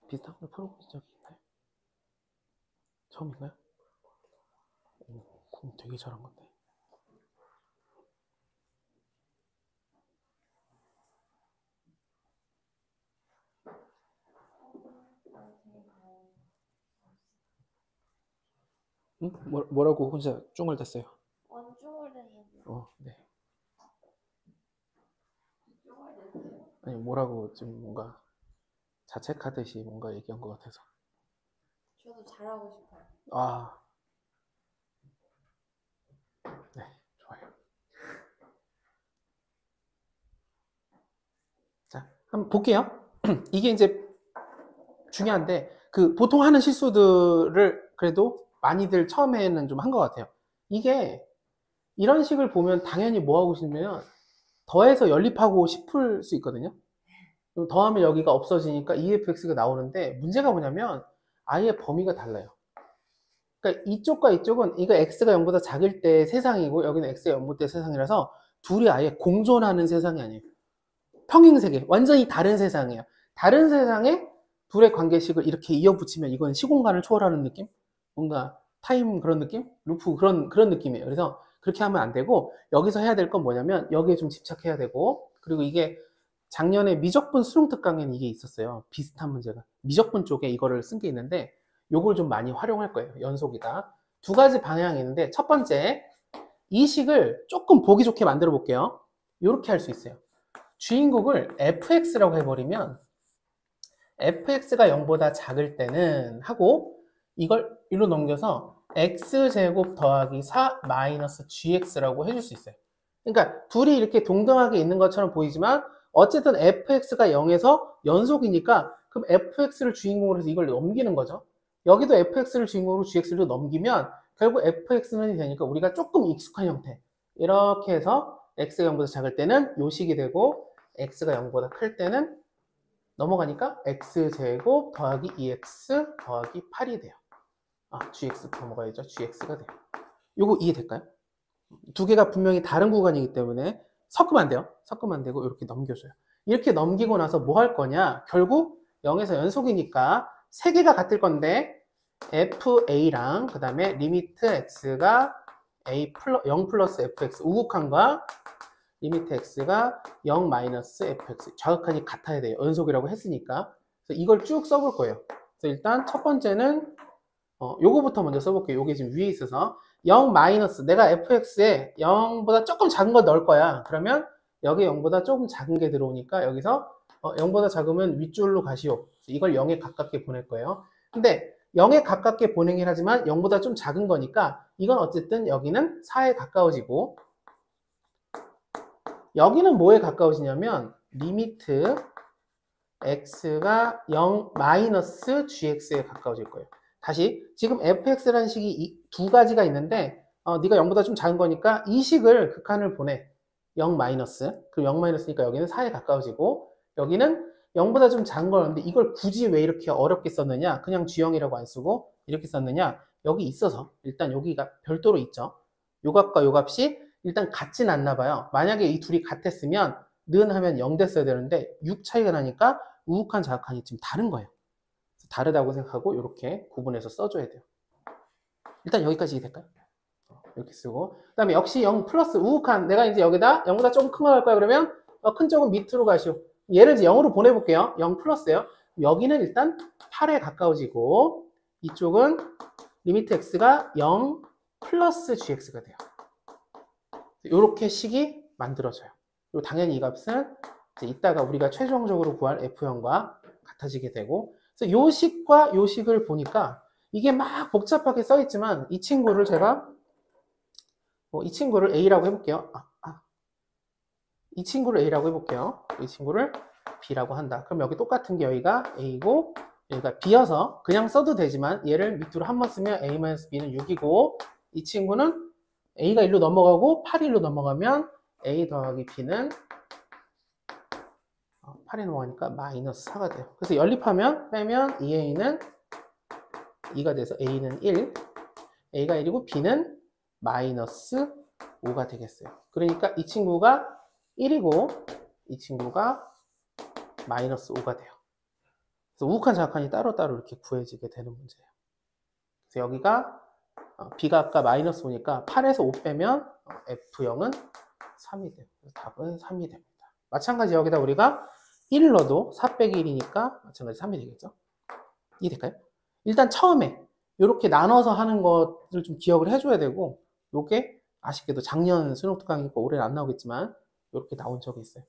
비슷한 걸 풀어본 적이 있나요? 처음인가요? 오, 그럼 되게 잘한 건데. 응? 뭐라고 혼자 쭝얼댔어요? 원주얼했는데. 네. 아니 뭐라고 좀 뭔가 자책하듯이 뭔가 얘기한 것 같아서. 저도 잘하고 싶어요. 아, 네, 좋아요. 자, 한번 볼게요. 이게 이제 중요한데 그 보통 하는 실수들을 그래도 많이들 처음에는 좀 한 것 같아요. 이게 이런 식을 보면 당연히 뭐 하고 싶으면 더해서 연립하고 싶을 수 있거든요. 그럼 더하면 여기가 없어지니까 EFX가 나오는데 문제가 뭐냐면 아예 범위가 달라요. 그러니까 이쪽과 이쪽은 이거 x가 0보다 작을 때 세상이고 여기는 x가 0보다 때 세상이라서 둘이 아예 공존하는 세상이 아니에요. 평행세계, 완전히 다른 세상이에요. 다른 세상에 둘의 관계식을 이렇게 이어붙이면 이건 시공간을 초월하는 느낌? 뭔가 타임 그런 느낌? 루프 그런 느낌이에요. 그래서 그렇게 하면 안 되고 여기서 해야 될 건 뭐냐면 여기에 좀 집착해야 되고 그리고 이게 작년에 미적분 수능 특강에는 이게 있었어요. 비슷한 문제가. 미적분 쪽에 이거를 쓴 게 있는데 요걸 좀 많이 활용할 거예요. 연속이다. 두 가지 방향이 있는데 첫 번째 이 식을 조금 보기 좋게 만들어 볼게요. 이렇게 할 수 있어요. 주인공을 fx라고 해버리면 fx가 0보다 작을 때는 하고 이걸 일로 넘겨서 x제곱 더하기 4 마이너스 gx라고 해줄 수 있어요. 그러니까 둘이 이렇게 동등하게 있는 것처럼 보이지만 어쨌든 fx가 0에서 연속이니까 그럼 fx를 주인공으로 해서 이걸 넘기는 거죠. 여기도 fx를 주인공으로 gx를 넘기면 결국 fx는 되니까 우리가 조금 익숙한 형태 이렇게 해서 x가 0보다 작을 때는 요 식이 되고 x가 0보다 클 때는 넘어가니까 x제곱 더하기 2x 더하기 8이 돼요. 아, gx 넘어가야죠. gx가 돼요. 요거 이해될까요? 두 개가 분명히 다른 구간이기 때문에 섞으면 안 돼요. 섞으면 안 되고 이렇게 넘겨줘요. 이렇게 넘기고 나서 뭐 할 거냐? 결국 0에서 연속이니까 세 개가 같을 건데 fa랑 그 다음에 리미트 x가 0 플러스 fx 우극한과 리미트 x가 0 마이너스 fx 좌극한이 같아야 돼요. 연속이라고 했으니까. 그래서 이걸 쭉 써볼 거예요. 그래서 일단 첫 번째는 요거부터 먼저 써볼게요. 요게 지금 위에 있어서 0 마이너스 내가 fx에 0보다 조금 작은 거 넣을 거야. 그러면 여기 0보다 조금 작은 게 들어오니까 여기서 0보다 작으면 윗줄로 가시오. 이걸 0에 가깝게 보낼 거예요. 근데 0에 가깝게 보내긴 하지만 0보다 좀 작은 거니까 이건 어쨌든 여기는 4에 가까워지고 여기는 뭐에 가까워지냐면 리미트 x가 0 마이너스 gx에 가까워질 거예요. 다시 지금 fx라는 식이 두 가지가 있는데 네가 0보다 좀 작은 거니까 이 식을 극한을 보내 0 마이너스 그럼 0 마이너스니까 여기는 4에 가까워지고 여기는 0보다 좀 작은 거였는데 이걸 굳이 왜 이렇게 어렵게 썼느냐 그냥 G형이라고 안 쓰고 이렇게 썼느냐 여기 있어서 일단 여기가 별도로 있죠. 요 값과 요 값이 일단 같진 않나 봐요. 만약에 이 둘이 같았으면 는 하면 0 됐어야 되는데 6 차이가 나니까 우극한 자극한이 지금 다른 거예요. 다르다고 생각하고 이렇게 구분해서 써줘야 돼요. 일단 여기까지 될까요? 이렇게 쓰고 그 다음에 역시 0 플러스 우극한 내가 이제 여기다 0보다 조금 큰 거 할 거야 그러면 큰 쪽은 밑으로 가시오. 얘를 이제 0으로 보내볼게요. 0 플러스예요. 여기는 일단 8에 가까워지고 이쪽은 리미트 x가 0 플러스 gx가 돼요. 이렇게 식이 만들어져요. 그리고 당연히 이 값은 이제 이따가 우리가 최종적으로 구할 f형과 같아지게 되고 그래서 요 식과 요 식을 보니까 이게 막 복잡하게 써 있지만 이 친구를 제가 이 친구를 A라고 해볼게요. 이 친구를 A라고 해볼게요. 이 친구를 B라고 한다. 그럼 여기 똑같은 게 여기가 A고 여기가 B여서 그냥 써도 되지만 얘를 밑으로 한 번 쓰면 A-B는 6이고 이 친구는 A가 1로 넘어가고 8이 1로 넘어가면 A 더하기 B는 8이 넘어가니까 마이너스 4가 돼요. 그래서 연립하면 빼면 2A는 2가 돼서 A는 1, A가 1이고 B는 마이너스 5가 되겠어요. 그러니까 이 친구가 1이고 이 친구가 마이너스 5가 돼요. 그래서 우극한 자극한이 따로따로 이렇게 구해지게 되는 문제예요. 그래서 여기가 B가 아까 마이너스 5니까 8에서 5 빼면 F0은 3이 돼요. 그래서 답은 3이 됩니다. 마찬가지 여기다 우리가 1 넣어도 4 빼기 1이니까 마찬가지 3이 되겠죠. 이해될까요? 일단 처음에 이렇게 나눠서 하는 것을 좀 기억을 해줘야 되고, 요게 아쉽게도 작년 수능 특강이니까 올해는 안 나오겠지만 이렇게 나온 적이 있어요.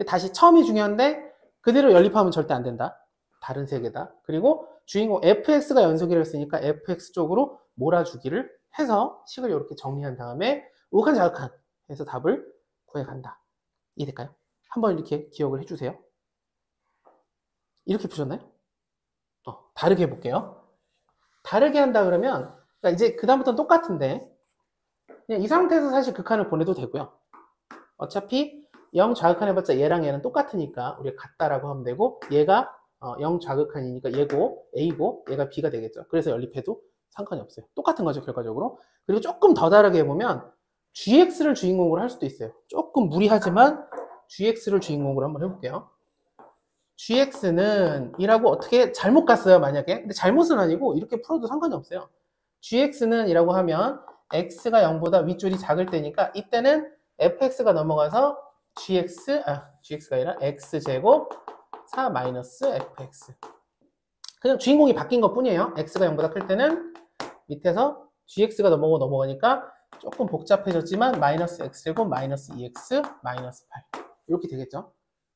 다시 처음이 중요한데 그대로 연립하면 절대 안 된다. 다른 세계다. 그리고 주인공 fx가 연속이라고 했으니까 fx 쪽으로 몰아주기를 해서 식을 이렇게 정리한 다음에 우극한 자극한 해서 답을 구해간다. 이해될까요? 한번 이렇게 기억을 해주세요. 이렇게 푸셨나요? 다르게 해볼게요. 다르게 한다 그러면 그러니까 이제 그 다음부터는 똑같은데 그냥 이 상태에서 사실 극한을 보내도 되고요. 어차피 0 좌극한 해봤자 얘랑 얘는 똑같으니까 우리가 같다라고 하면 되고, 얘가 0 좌극한이니까 얘고 A고 얘가 B가 되겠죠. 그래서 연립해도 상관이 없어요. 똑같은 거죠, 결과적으로. 그리고 조금 더 다르게 해보면 GX를 주인공으로 할 수도 있어요. 조금 무리하지만 GX를 주인공으로 한번 해볼게요. GX는 이라고 어떻게 잘못 갔어요, 만약에. 근데 잘못은 아니고 이렇게 풀어도 상관이 없어요. GX는 이라고 하면 X가 0보다 윗줄이 작을 때니까 이때는 fx가 넘어가서 GX가 아니라 X제곱 4 마이너스 fx. 그냥 주인공이 바뀐 것 뿐이에요. X가 0보다 클 때는 밑에서 GX가 넘어가니까 조금 복잡해졌지만 마이너스 X제곱 마이너스 2X 마이너스 8. 이렇게 되겠죠.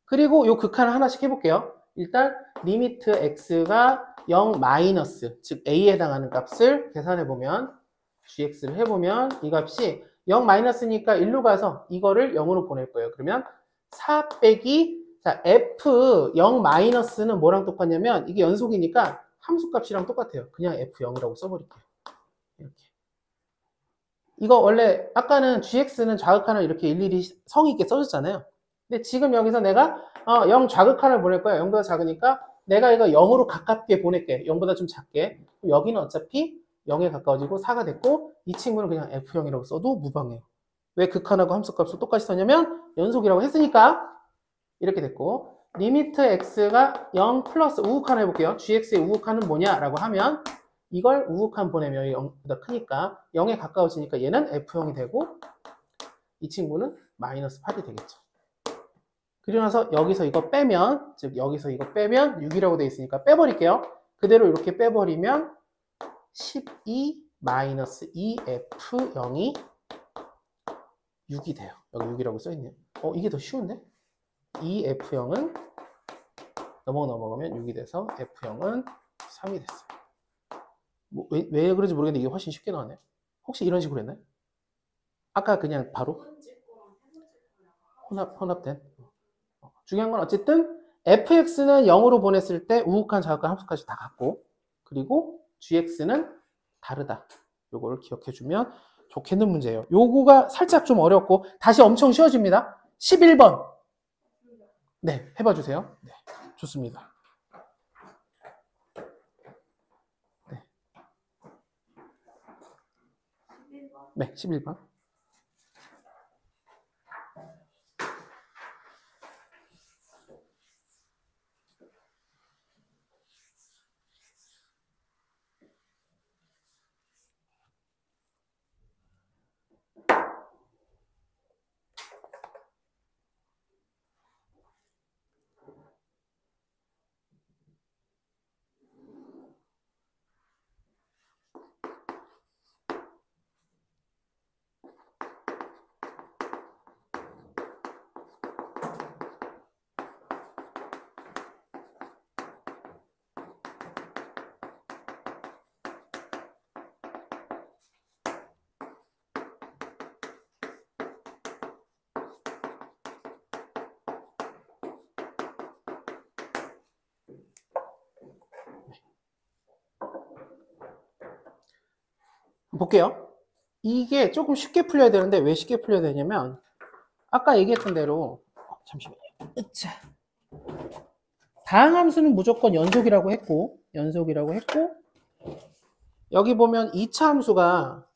그리고 요 극한을 하나씩 해볼게요. 일단 리미트 X가 0 마이너스, 즉 A에 해당하는 값을 계산해보면 GX를 해보면 이 값이 0 마이너스니까 1로 가서 이거를 0으로 보낼 거예요. 그러면 4 빼기, 자, F 0 마이너스는 뭐랑 똑같냐면 이게 연속이니까 함수값이랑 똑같아요. 그냥 F0이라고 써버릴게요. 이렇게. 이거 원래 아까는 GX는 좌극한을 이렇게 일일이 성의 있게 써줬잖아요. 근데 지금 여기서 내가 0 좌극한을 보낼 거야. 0보다 작으니까 내가 이거 0으로 가깝게 보낼게. 0보다 좀 작게. 여기는 어차피 0에 가까워지고 4가 됐고 이 친구는 그냥 F0이라고 써도 무방해요. 왜 극한하고 함수값을 똑같이 썼냐면 연속이라고 했으니까 이렇게 됐고, 리미트 X가 0 플러스 우극한 해볼게요. GX의 우극한은 뭐냐라고 하면 이걸 우극한 보내면 0보다 크니까 0에 가까워지니까 얘는 F0이 되고 이 친구는 마이너스 8이 되겠죠. 그리고 나서 여기서 이거 빼면, 즉 여기서 이거 빼면 6이라고 되어 있으니까 빼버릴게요. 그대로 이렇게 빼버리면 12 마이너스 2F0이 6이 돼요. 여기 6이라고 써있네요. 이게 더 쉬운데? 2F0은 넘어가면 6이 돼서 F0은 3이 됐어요. 왜 그런지 모르겠는데 이게 훨씬 쉽게 나왔네요. 혹시 이런 식으로 했나요? 아까 그냥 바로 혼합된. 중요한 건 어쨌든 fx는 0으로 보냈을 때 우극한 자극한 함수까지 다 같고, 그리고 gx는 다르다. 요거를 기억해주면 좋겠는 문제예요. 요거가 살짝 좀 어렵고 다시 엄청 쉬워집니다. 11번. 네, 해봐주세요. 네, 좋습니다. 네, 11번. 네, 11번. 볼게요. 이게 조금 쉽게 풀려야 되는데 왜 쉽게 풀려야 되냐면 아까 얘기했던 대로 잠시만요. 다항함수는 무조건 연속이라고 했고 여기 보면 2차 함수가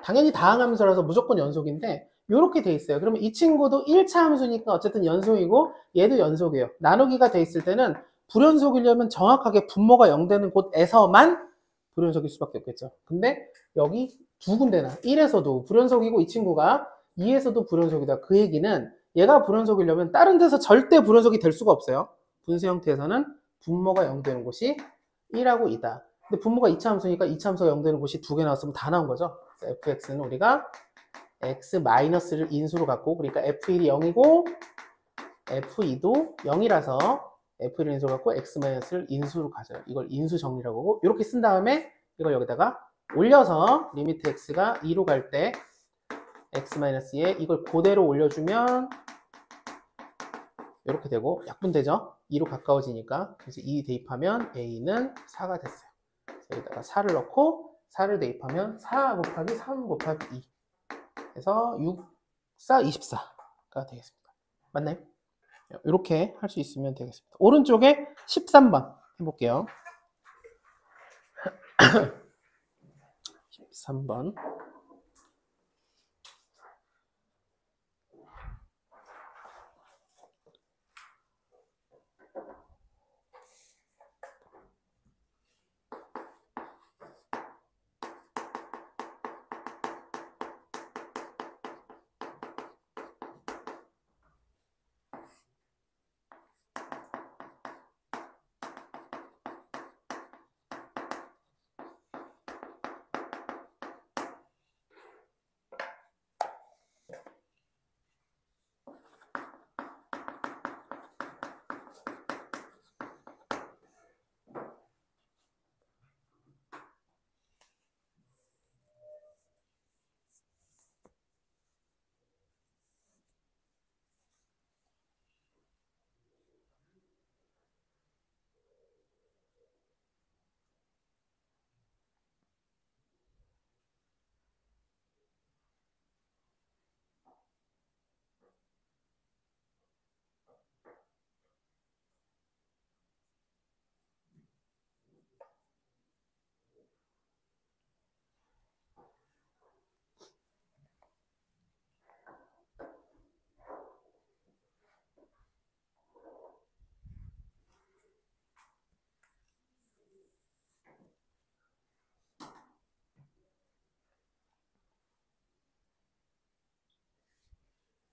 당연히 다항함수라서 무조건 연속인데 이렇게 돼 있어요. 그러면 이 친구도 1차 함수니까 어쨌든 연속이고 얘도 연속이에요. 나누기가 돼 있을 때는 불연속이려면 정확하게 분모가 0되는 곳에서만 불연속일 수밖에 없겠죠. 근데 여기 두 군데나 1에서도 불연속이고 이 친구가 2에서도 불연속이다. 그 얘기는 얘가 불연속이려면 다른 데서 절대 불연속이 될 수가 없어요. 분수 형태에서는 분모가 0되는 곳이 1하고 2다. 근데 분모가 2차 함수니까 2차 함수가 0되는 곳이 두 개 나왔으면 다 나온 거죠. fx는 우리가 x-를 인수로 갖고, 그러니까 f1이 0이고 f2도 0이라서 f1을 인수로 갖고 x-를 인수로 가져요. 이걸 인수 정리라고 하고, 이렇게 쓴 다음에 이걸 여기다가 올려서 리미트 x가 2로 갈 때 x-에 이걸 그대로 올려주면 이렇게 되고 약분되죠? 2로 가까워지니까. 그래서 2 대입하면 a는 4가 됐어요. 여기다가 4를 넣고 4를 대입하면 4 곱하기 3 곱하기 2 그래서 6, 4, 24가 되겠습니다. 맞나요? 이렇게 할 수 있으면 되겠습니다. 오른쪽에 13번 해볼게요. 13번.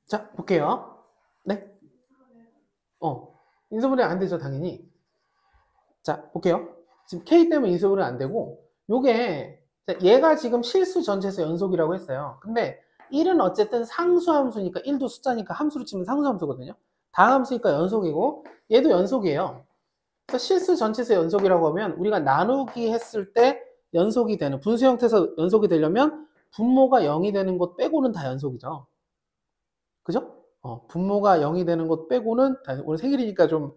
자, 볼게요. 네? 인수분해 안 되죠, 당연히. 자, 볼게요. 지금 K 때문에 인수분해 안 되고, 요게, 얘가 지금 실수 전체에서 연속이라고 했어요. 근데 1은 어쨌든 상수함수니까, 1도 숫자니까 함수로 치면 상수함수거든요. 다함수니까 연속이고, 얘도 연속이에요. 그래서 실수 전체에서 연속이라고 하면, 우리가 나누기 했을 때 연속이 되는, 분수 형태에서 연속이 되려면, 분모가 0이 되는 것 빼고는 다 연속이죠. 그죠? 분모가 0이 되는 것 빼고는 다, 오늘 생일이니까 좀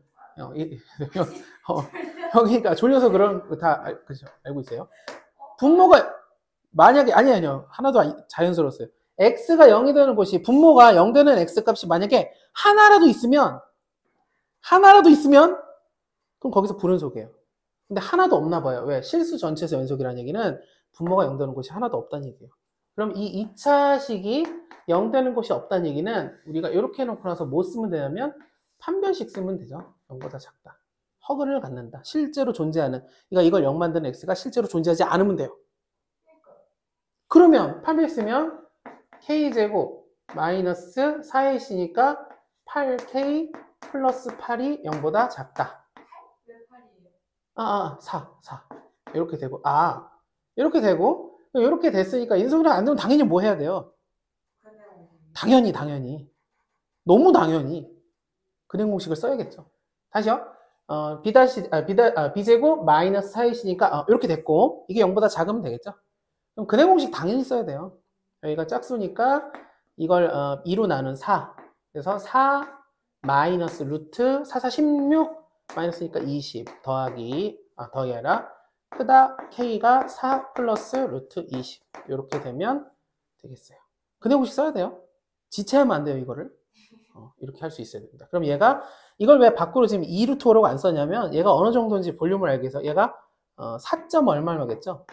형이니까 졸려서 그런 거 다 그죠? 알고 있어요? 분모가 만약에 아니요 하나도 자연스러웠어요. x가 0이 되는 곳이 분모가 0 되는 x 값이 만약에 하나라도 있으면 그럼 거기서 불연속이에요. 근데 하나도 없나 봐요. 왜? 실수 전체에서 연속이라는 얘기는 분모가 0 되는 곳이 하나도 없다는 얘기예요. 그럼 이 2차식이 0 되는 곳이 없다는 얘기는 우리가 이렇게 해놓고 나서 뭐 쓰면 되냐면 판별식 쓰면 되죠. 0보다 작다. 허근을 갖는다. 실제로 존재하는, 그러니까 이걸 0 만드는 x가 실제로 존재하지 않으면 돼요. 그러면 판별식 쓰면 k제곱 마이너스 4ac니까 8k 플러스 8이 0보다 작다. 왜 8이에요? 4. 이렇게 되고, 이렇게 됐으니까 인수분해 안 되면 당연히 뭐 해야 돼요? 당연히. 너무 당연히. 근행 공식을 써야겠죠. 다시요. b제곱 마이너스 4이시니까 이렇게 됐고, 이게 0보다 작으면 되겠죠. 그럼 근행 공식 당연히 써야 돼요. 여기가 짝수니까 이걸 2로 나눈 4. 그래서 4 마이너스 루트 4, 16 마이너스니까 20 더하기 아니라 크다 k가 4 플러스 루트 20 이렇게 되면 되겠어요. 근행 공식 써야 돼요. 지체하면 안 돼요, 이거를. 이렇게 할 수 있어야 됩니다. 그럼 얘가 이걸 왜 밖으로 지금 2루트 5라고 안 썼냐면 얘가 어느 정도인지 볼륨을 알기 위해서 얘가 4점 얼마겠죠?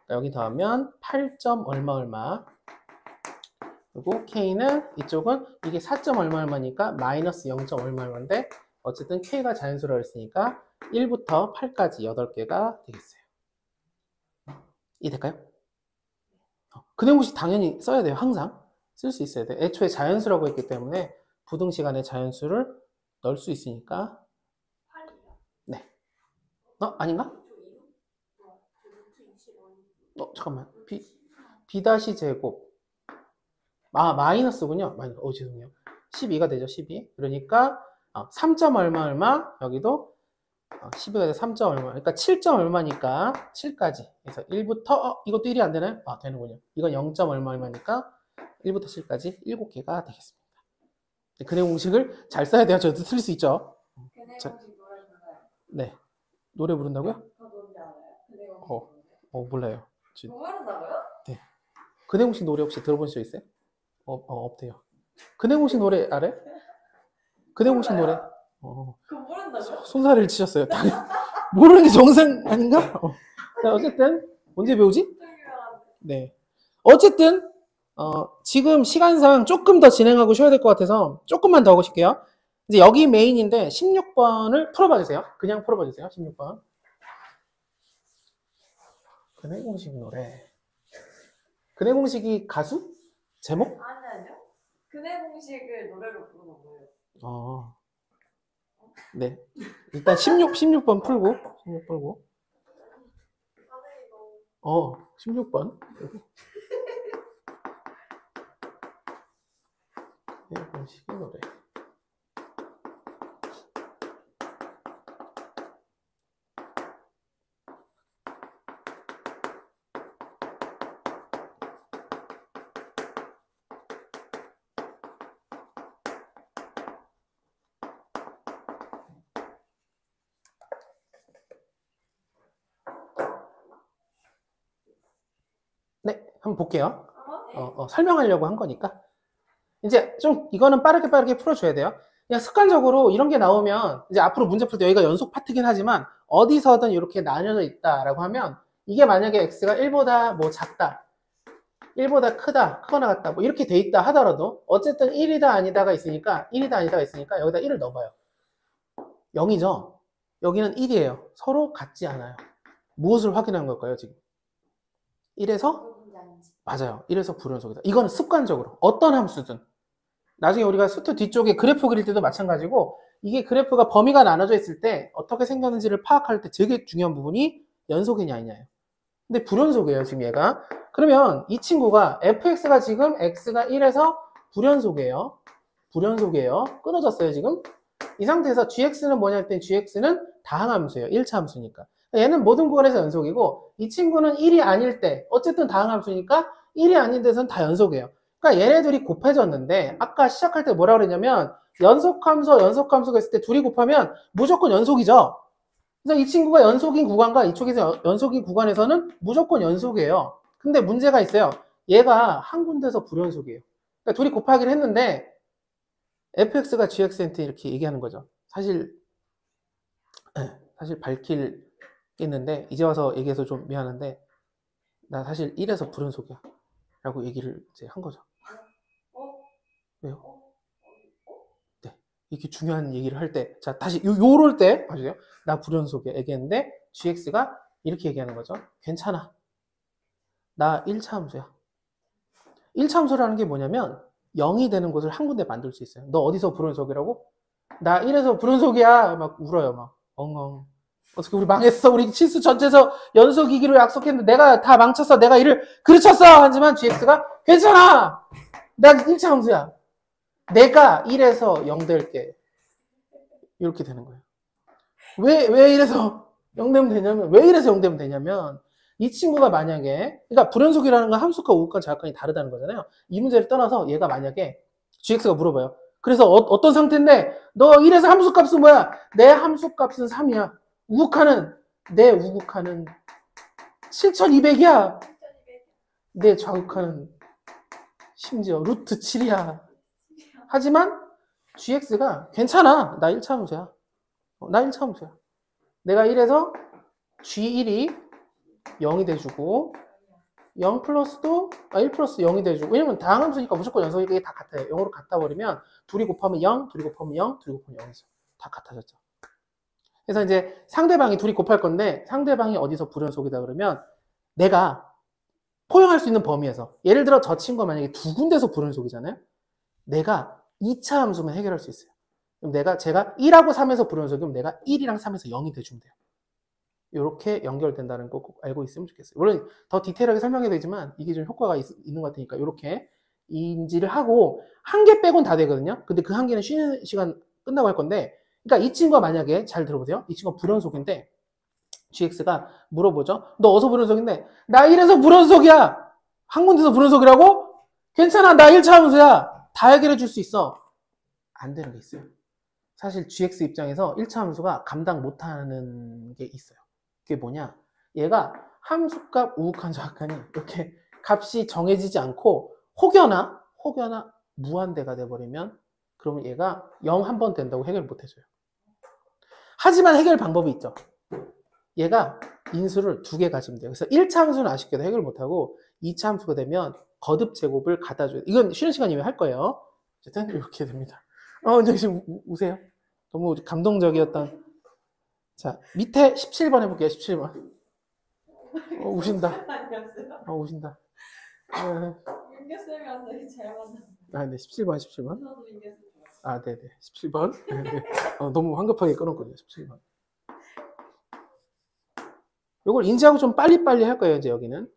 여기 더하면 8점 얼마 그리고 k는 이쪽은 이게 4점 얼마니까 마이너스 0점 얼마인데 어쨌든 K가 자연수라고 했으니까 1부터 8까지 8개가 되겠어요. 이해될까요? 근해공식 당연히 써야 돼요. 항상 쓸 수 있어야 돼요. 애초에 자연수라고 했기 때문에 부등식안에 자연수를 넣을 수 있으니까. 8이요. 네. 아닌가? 저 2? 잠깐만. B 다시 제곱. 마이너스군요. 죄송해요. 12가 되죠. 12. 그러니까 3점 얼마 얼마 여기도 12가 돼서 3점 얼마. 그러니까 7점 얼마니까 7까지. 그래서 1부터 이것도 1이 안 되나요? 되는군요. 이건 0점 얼마 얼마니까 1부터 7까지 7개가 되겠습니다. 근해 공식을 잘 써야 돼요. 저도 틀릴 수 있죠. 근해 자, 공식 노래 부르나요? 네. 노래 부른다고요? 저 뭔지 알아요? 근해 공식 노래. 몰라요. 모른다고요? 네. 근해 공식 노래 혹시 들어본 적 있어요? 없대요. 근해 공식 노래 알아요? 근해 공식 노래. 그거 모른다고요? 손사래를 치셨어요. 모르는 게 정상 아닌가? 자, 어쨌든 언제 배우지? 네. 어쨌든 지금 시간상 조금 더 진행하고 쉬어야 될 것 같아서 조금만 더 하고 쉴게요. 이제 여기 메인인데 16번을 풀어봐 주세요. 그냥 풀어봐 주세요. 16번. 근해 공식 노래. 근해 공식이 가수? 제목? 아니요. 근해 공식을 노래로 부르는 거예요. 네. 일단 16번 풀고. 16 풀고. 16번. 근해 공식의 노래. 네, 한번 볼게요. 설명하려고 한 거니까. 이제 좀 이거는 빠르게 풀어줘야 돼요. 그냥 습관적으로 이런 게 나오면 이제 앞으로 문제 풀 때 여기가 연속 파트긴 하지만 어디서든 이렇게 나뉘어져 있다라고 하면 이게 만약에 x가 1보다 뭐 작다, 1보다 크다, 크거나 같다 뭐 이렇게 돼 있다 하더라도 어쨌든 1이다 아니다가 있으니까 1이다 아니다가 있으니까 여기다 1을 넣어봐요. 0이죠? 여기는 1이에요. 서로 같지 않아요. 무엇을 확인한 걸까요 지금? 1에서? 맞아요. 1에서 불연속이다. 이거는 습관적으로 어떤 함수든 나중에 우리가 수트 뒤쪽에 그래프 그릴 때도 마찬가지고 이게 그래프가 범위가 나눠져 있을 때 어떻게 생겼는지를 파악할 때 되게 중요한 부분이 연속이냐 아니냐예요. 근데 불연속이에요 지금 얘가. 그러면 이 친구가 fx가 지금 x가 1에서 불연속이에요. 끊어졌어요 지금. 이 상태에서 gx는 뭐냐 했더니 gx는 다항함수예요. 1차 함수니까. 얘는 모든 구간에서 연속이고 이 친구는 1이 아닐 때 어쨌든 다항함수니까 1이 아닌 데서는 다 연속이에요. 그러니까 얘네들이 곱해졌는데 아까 시작할 때 뭐라고 그랬냐면 연속함수가 있을 때 둘이 곱하면 무조건 연속이죠. 그래서 이 친구가 연속인 구간과 이쪽에서 연속인 구간에서는 무조건 연속이에요. 근데 문제가 있어요. 얘가 한 군데서 불연속이에요. 그러니까 둘이 곱하기를 했는데 fx가 gx한테 이렇게 얘기하는 거죠. 사실 밝힐겠는데 이제 와서 얘기해서 좀 미안한데 나 사실 1에서 불연속이야 라고 얘기를 이제 한 거죠. 왜요? 네, 이렇게 중요한 얘기를 할 때, 자 다시 요럴 때 봐주세요. 나 불연속이야 얘기했는데 gx가 이렇게 얘기하는 거죠. 괜찮아, 나 1차 함수야. 1차 함수라는 게 뭐냐면 0이 되는 곳을 한 군데 만들 수 있어요. 너 어디서 불연속이라고? 나 1에서 불연속이야 막 울어요. 막 엉엉. 어떻게 우리 망했어. 우리 실수 전체에서 연속이기로 약속했는데 내가 다 망쳤어. 내가 이를 그르쳤어. 하지만 gx가 괜찮아, 나 1차 함수야. 내가 1에서 0 될게. 이렇게 되는 거예요. 왜 1에서 0 되면 되냐면, 왜 1에서 0 되면 되냐면, 이 친구가 만약에, 그러니까 불연속이라는 건 함수과 우극과 자극관이 다르다는 거잖아요. 이 문제를 떠나서 얘가 만약에 gx가 물어봐요. 그래서 어떤 상태인데, 너 1에서 함수값은 뭐야? 내 함수값은 3이야. 내 우극하는 7200이야. 내 좌극하는 심지어 루트 7이야. 하지만 gx가 괜찮아, 나 1차 함수야. 나 1차 함수야. 내가 1에서 g1이 0이 돼주고 0 플러스도 1 플러스 0이 돼주고, 왜냐면 다항함수니까 무조건 연속이게 다 같아요. 0으로 같아 버리면 둘이 곱하면 0, 둘이 곱하면 0, 둘이 곱하면 0이죠. 다 같아졌죠. 그래서 이제 상대방이 둘이 곱할 건데 상대방이 어디서 불연속이다 그러면 내가 포용할 수 있는 범위에서 예를 들어 저 친구가 만약에 두 군데서 불연속이잖아요. 내가 2차 함수만 해결할 수 있어요. 그럼 제가 1하고 3에서 불연속이면 내가 1이랑 3에서 0이 돼주면 돼요. 이렇게 연결된다는 거 꼭 알고 있으면 좋겠어요. 물론 더 디테일하게 설명해야 되지만 이게 좀 효과가 있는 것 같으니까 이렇게 인지를 하고 한 개 빼곤 다 되거든요. 근데 그 한 개는 쉬는 시간 끝나고 할 건데 그러니까 이 친구가 만약에 잘 들어보세요. 이 친구가 불연속인데 GX가 물어보죠. 너 어디서 불연속인데? 나 1에서 불연속이야. 한 군데서 불연속이라고? 괜찮아. 나 1차 함수야. 다 해결해 줄 수 있어. 안 되는 게 있어요. 사실 GX 입장에서 1차 함수가 감당 못하는 게 있어요. 그게 뭐냐? 얘가 함수값, 우극한, 좌극한이 이렇게 값이 정해지지 않고 혹여나 무한대가 돼버리면 그러면 얘가 0 한 번 된다고 해결 못 해줘요. 하지만 해결 방법이 있죠. 얘가 인수를 2개 가지면 돼요. 그래서 1차 함수는 아쉽게도 해결 못하고 2차 함수가 되면 거듭 제곱을 갖다 줘요. 이건 쉬는 시간 이후에 할 거예요. 어쨌든 이렇게 됩니다. 이제 지금 우세요. 너무 감동적이었던. 자, 밑에 17번 해볼게요. 17번. 우신다. 우신다. 민규쌤이랑 되게 잘 만났어요. 네, 17번. 저도 민규쌤 좋았어요. 네네. 17번. 네. 너무 황급하게 끊었거든요. 17번. 요걸 인지하고 좀 빨리빨리 할 거예요, 이제 여기는.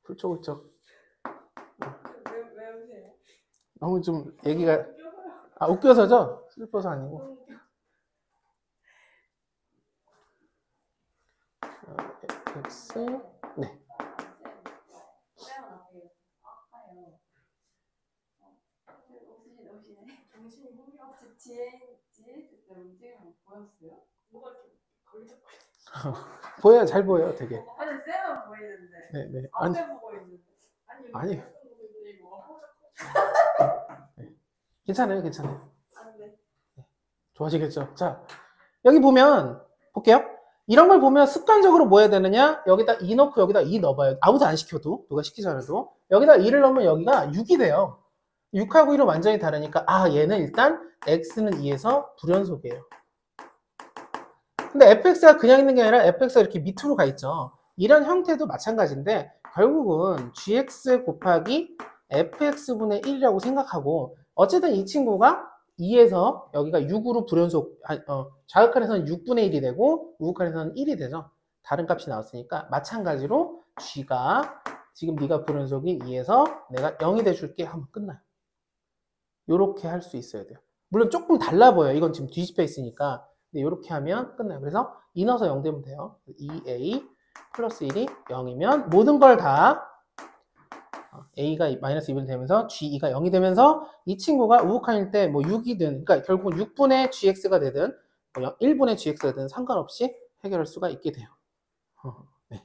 훌쩍훌쩍. 왜 우세요? 너무 좀 얘기가 웃겨서죠? 슬퍼서 아니고. X 네. 정신이 혼미없이 GS 때 움직이는 거 보였어요? 뭐가 이렇게 걸리적거려? 보여요, 잘 보여요, 되게. 아니 쌤은 보이는데 네. 앞에 보고 있는데 아니. 이거 네. 괜찮아요. 안돼. 좋아지겠죠. 자, 여기 보면 볼게요. 이런 걸 보면 습관적으로 뭐 해야 되느냐? 여기다 2 넣고 여기다 2 넣어봐요. 아무도 안 시켜도, 누가 시키지 않아도. 여기다 2를 넣으면 여기가 6이 돼요. 6하고 1은 완전히 다르니까 얘는 일단 x는 2에서 불연속이에요. 근데 fx가 그냥 있는 게 아니라 fx가 이렇게 밑으로 가 있죠. 이런 형태도 마찬가지인데 결국은 gx 곱하기 fx분의 1이라고 생각하고 어쨌든 이 친구가 2에서 여기가 6으로 불연속, 좌극한에서는 6분의 1이 되고 우극한에서는 1이 되죠. 다른 값이 나왔으니까 마찬가지로 g가 지금 네가 불연속인 2에서 내가 0이 돼줄게 하면 끝나요. 요렇게 할 수 있어야 돼요. 물론 조금 달라 보여요. 이건 지금 뒤집혀 있으니까. 근데 요렇게 하면 끝나요. 그래서 2 넣어서 0 되면 돼요. 2a 플러스 1이 0이면 모든 걸 다 a가 마이너스 2분이 되면서 g2가 0이 되면서 이 친구가 우극한일 때 뭐 6이든 그러니까 결국은 6분의 gx가 되든 1분의 gx가 되든 상관없이 해결할 수가 있게 돼요. 네.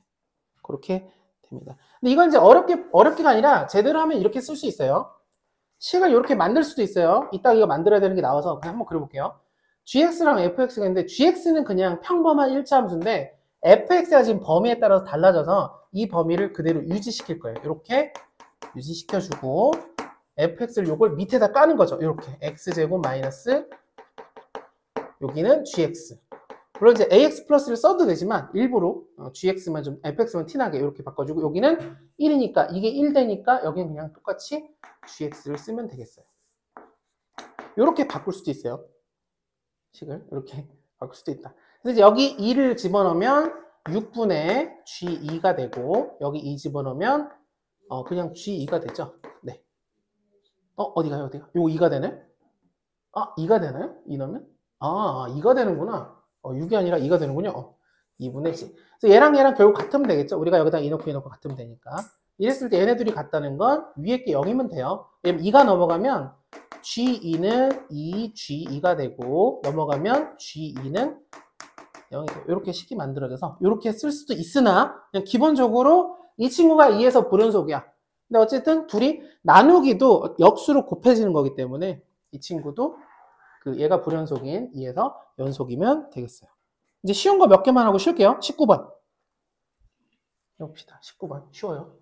그렇게 됩니다. 근데 이건 이제 어렵게가 아니라 제대로 하면 이렇게 쓸 수 있어요. 식을 이렇게 만들 수도 있어요. 이따 이거 만들어야 되는 게 나와서 그냥 한번 그려볼게요. gx랑 fx가 있는데 gx는 그냥 평범한 1차 함수인데 fx가 지금 범위에 따라서 달라져서 이 범위를 그대로 유지시킬 거예요. 이렇게 유지시켜주고 fx를 요걸 밑에다 까는 거죠. 이렇게 x제곱 마이너스 여기는 gx. 물론 이제 ax 플러스를 써도 되지만 일부러 gx만 좀 fx만 티나게 이렇게 바꿔주고 여기는 1이니까 이게 1 되니까 여기는 그냥 똑같이 gx를 쓰면 되겠어요. 이렇게 바꿀 수도 있어요. 식을 이렇게 바꿀 수도 있다. 그래서 이제 여기 2를 집어넣으면 6분의 g2가 되고 여기 2 집어넣으면 그냥 g2가 되죠. 네. 어디가요? 요거 2가 되네? 2가 되나요? 2 넣으면? 2가 되는구나. 6이 아니라 2가 되는군요. 2분의 g. 그래서 얘랑 결국 같으면 되겠죠. 우리가 여기다 2 넣고 같으면 되니까. 이랬을 때 얘네들이 같다는 건 위에 게 0이면 돼요. 왜냐면 2가 넘어가면 G2는 2G2가 되고 넘어가면 G2는 0이 돼요. 이렇게 식이 만들어져서 이렇게 쓸 수도 있으나 그냥 기본적으로 이 친구가 2에서 불연속이야. 근데 어쨌든 둘이 나누기도 역수로 곱해지는 거기 때문에 이 친구도 그 얘가 불연속인 2에서 연속이면 되겠어요. 이제 쉬운 거 몇 개만 하고 쉴게요. 19번. 해봅시다. 19번. 쉬워요.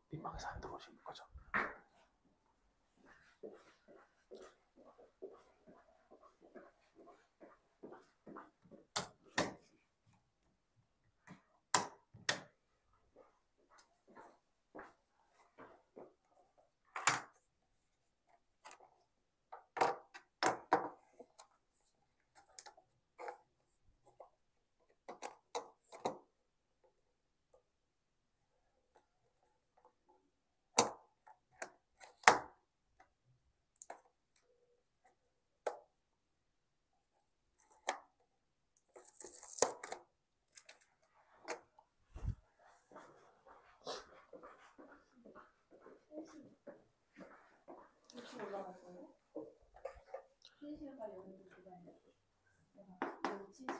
민망해서 안 들어오신 거죠. 혹시 올라갈 거예요? 3시가 여기도 기다려. 여기 70.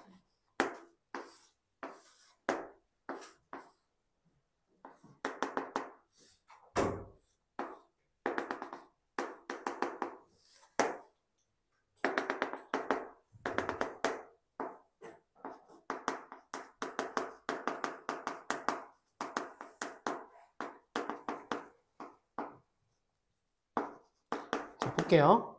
자, 볼게요.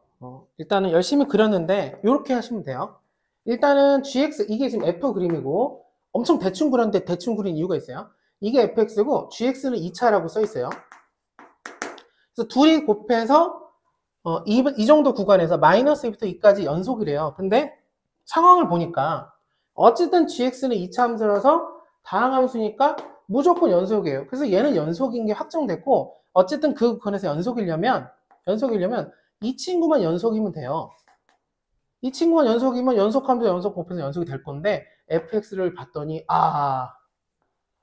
일단은 열심히 그렸는데 이렇게 하시면 돼요. 일단은 gx 이게 지금 f 그림이고 엄청 대충 그렸는데 대충 그린 이유가 있어요. 이게 fx고 gx는 2차라고 써 있어요. 그래서 둘이 곱해서 이 정도 구간에서 마이너스 2부터 2까지 연속이래요. 근데 상황을 보니까 어쨌든 gx는 2차 함수라서 다항 함수니까 무조건 연속이에요. 그래서 얘는 연속인 게 확정됐고 어쨌든 그 구간에서 연속이려면 이 친구만 연속이면 돼요. 이 친구만 연속이면 연속함수 연속 곱해서 연속이 될 건데 fx를 봤더니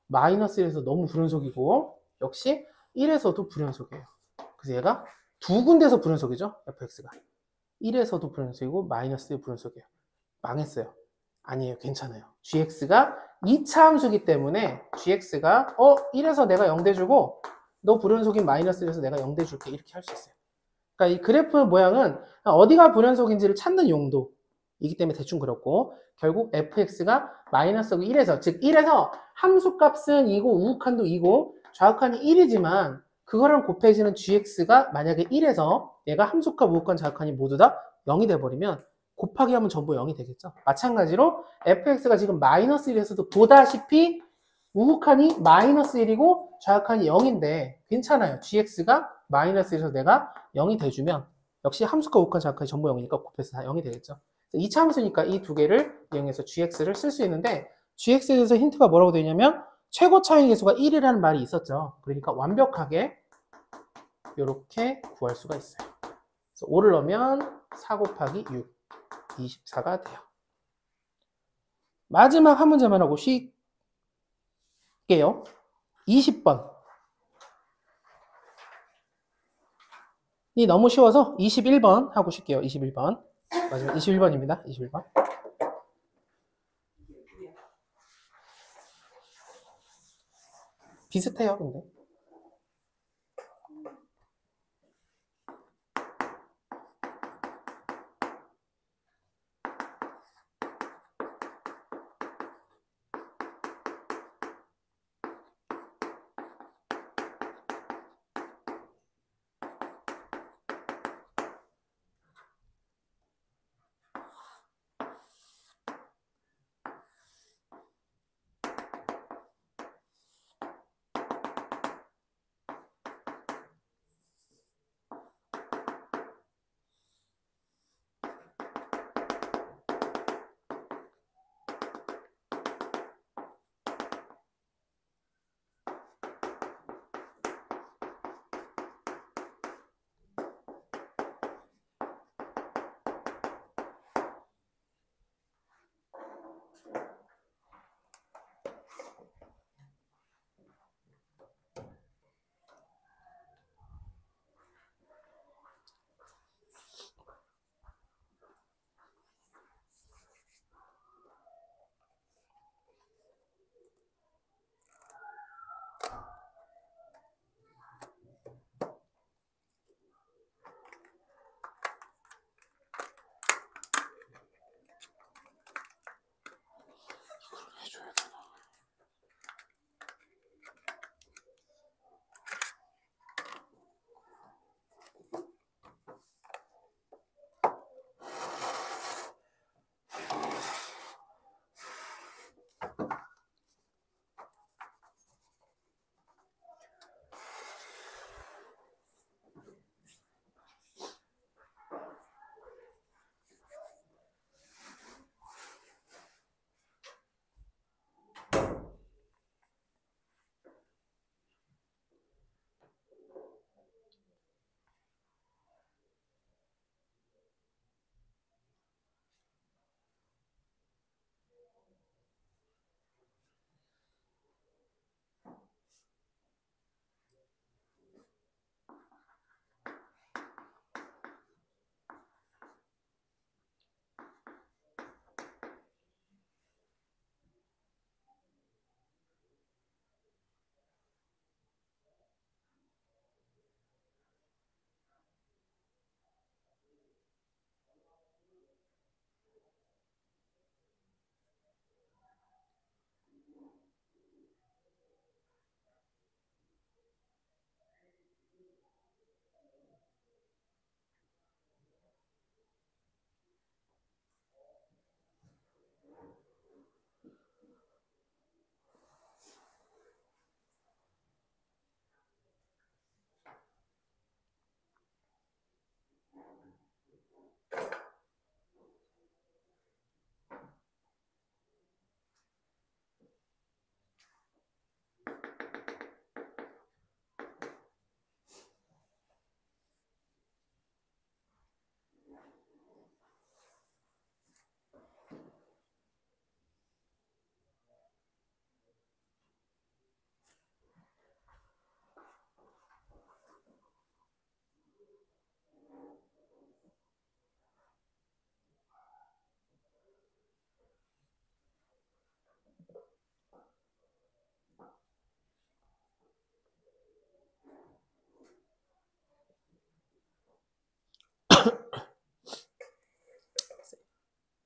마이너스 1에서 너무 불연속이고 역시 1에서도 불연속이에요. 그래서 얘가 두 군데서 불연속이죠. fx가 1에서도 불연속이고 마이너스 1 불연속이에요. 망했어요. 아니에요. 괜찮아요. gx가 2차 함수기 때문에 gx가 1에서 내가 0 대주고 너 불연속인 마이너스 1에서 내가 0 대줄게 이렇게 할 수 있어요. 그러니까 이 그래프 모양은 어디가 불연속인지를 찾는 용도이기 때문에 대충 그렸고 결국 fx가 마이너스 1에서 즉 1에서 함수값은 2고 우극한도 2고 좌극한이 1이지만 그거랑 곱해지는 gx가 만약에 1에서 얘가 함수값, 우극한, 좌극한이 모두 다 0이 돼버리면 곱하기 하면 전부 0이 되겠죠. 마찬가지로 fx가 지금 마이너스 1에서도 보다시피 우극한이 마이너스 1이고 좌극한이 0인데 괜찮아요. gx가 마이너스 1에서 내가 0이 돼주면 역시 함수값, 우극한, 좌극한이 전부 0이니까 곱해서 다 0이 되겠죠. 2차 함수니까 이 두 개를 이용해서 gx를 쓸 수 있는데 gx에 대해서 힌트가 뭐라고 되냐면 최고 차이 계수가 1이라는 말이 있었죠. 그러니까 완벽하게 이렇게 구할 수가 있어요. 그래서 5를 넣으면 4 곱하기 6, 24가 돼요. 마지막 한 문제만 하고 쉴게요. 20번. 이 너무 쉬워서 21번 하고 쉴게요. 21번. 마지막 21번입니다. 21번. 비슷해요, 근데.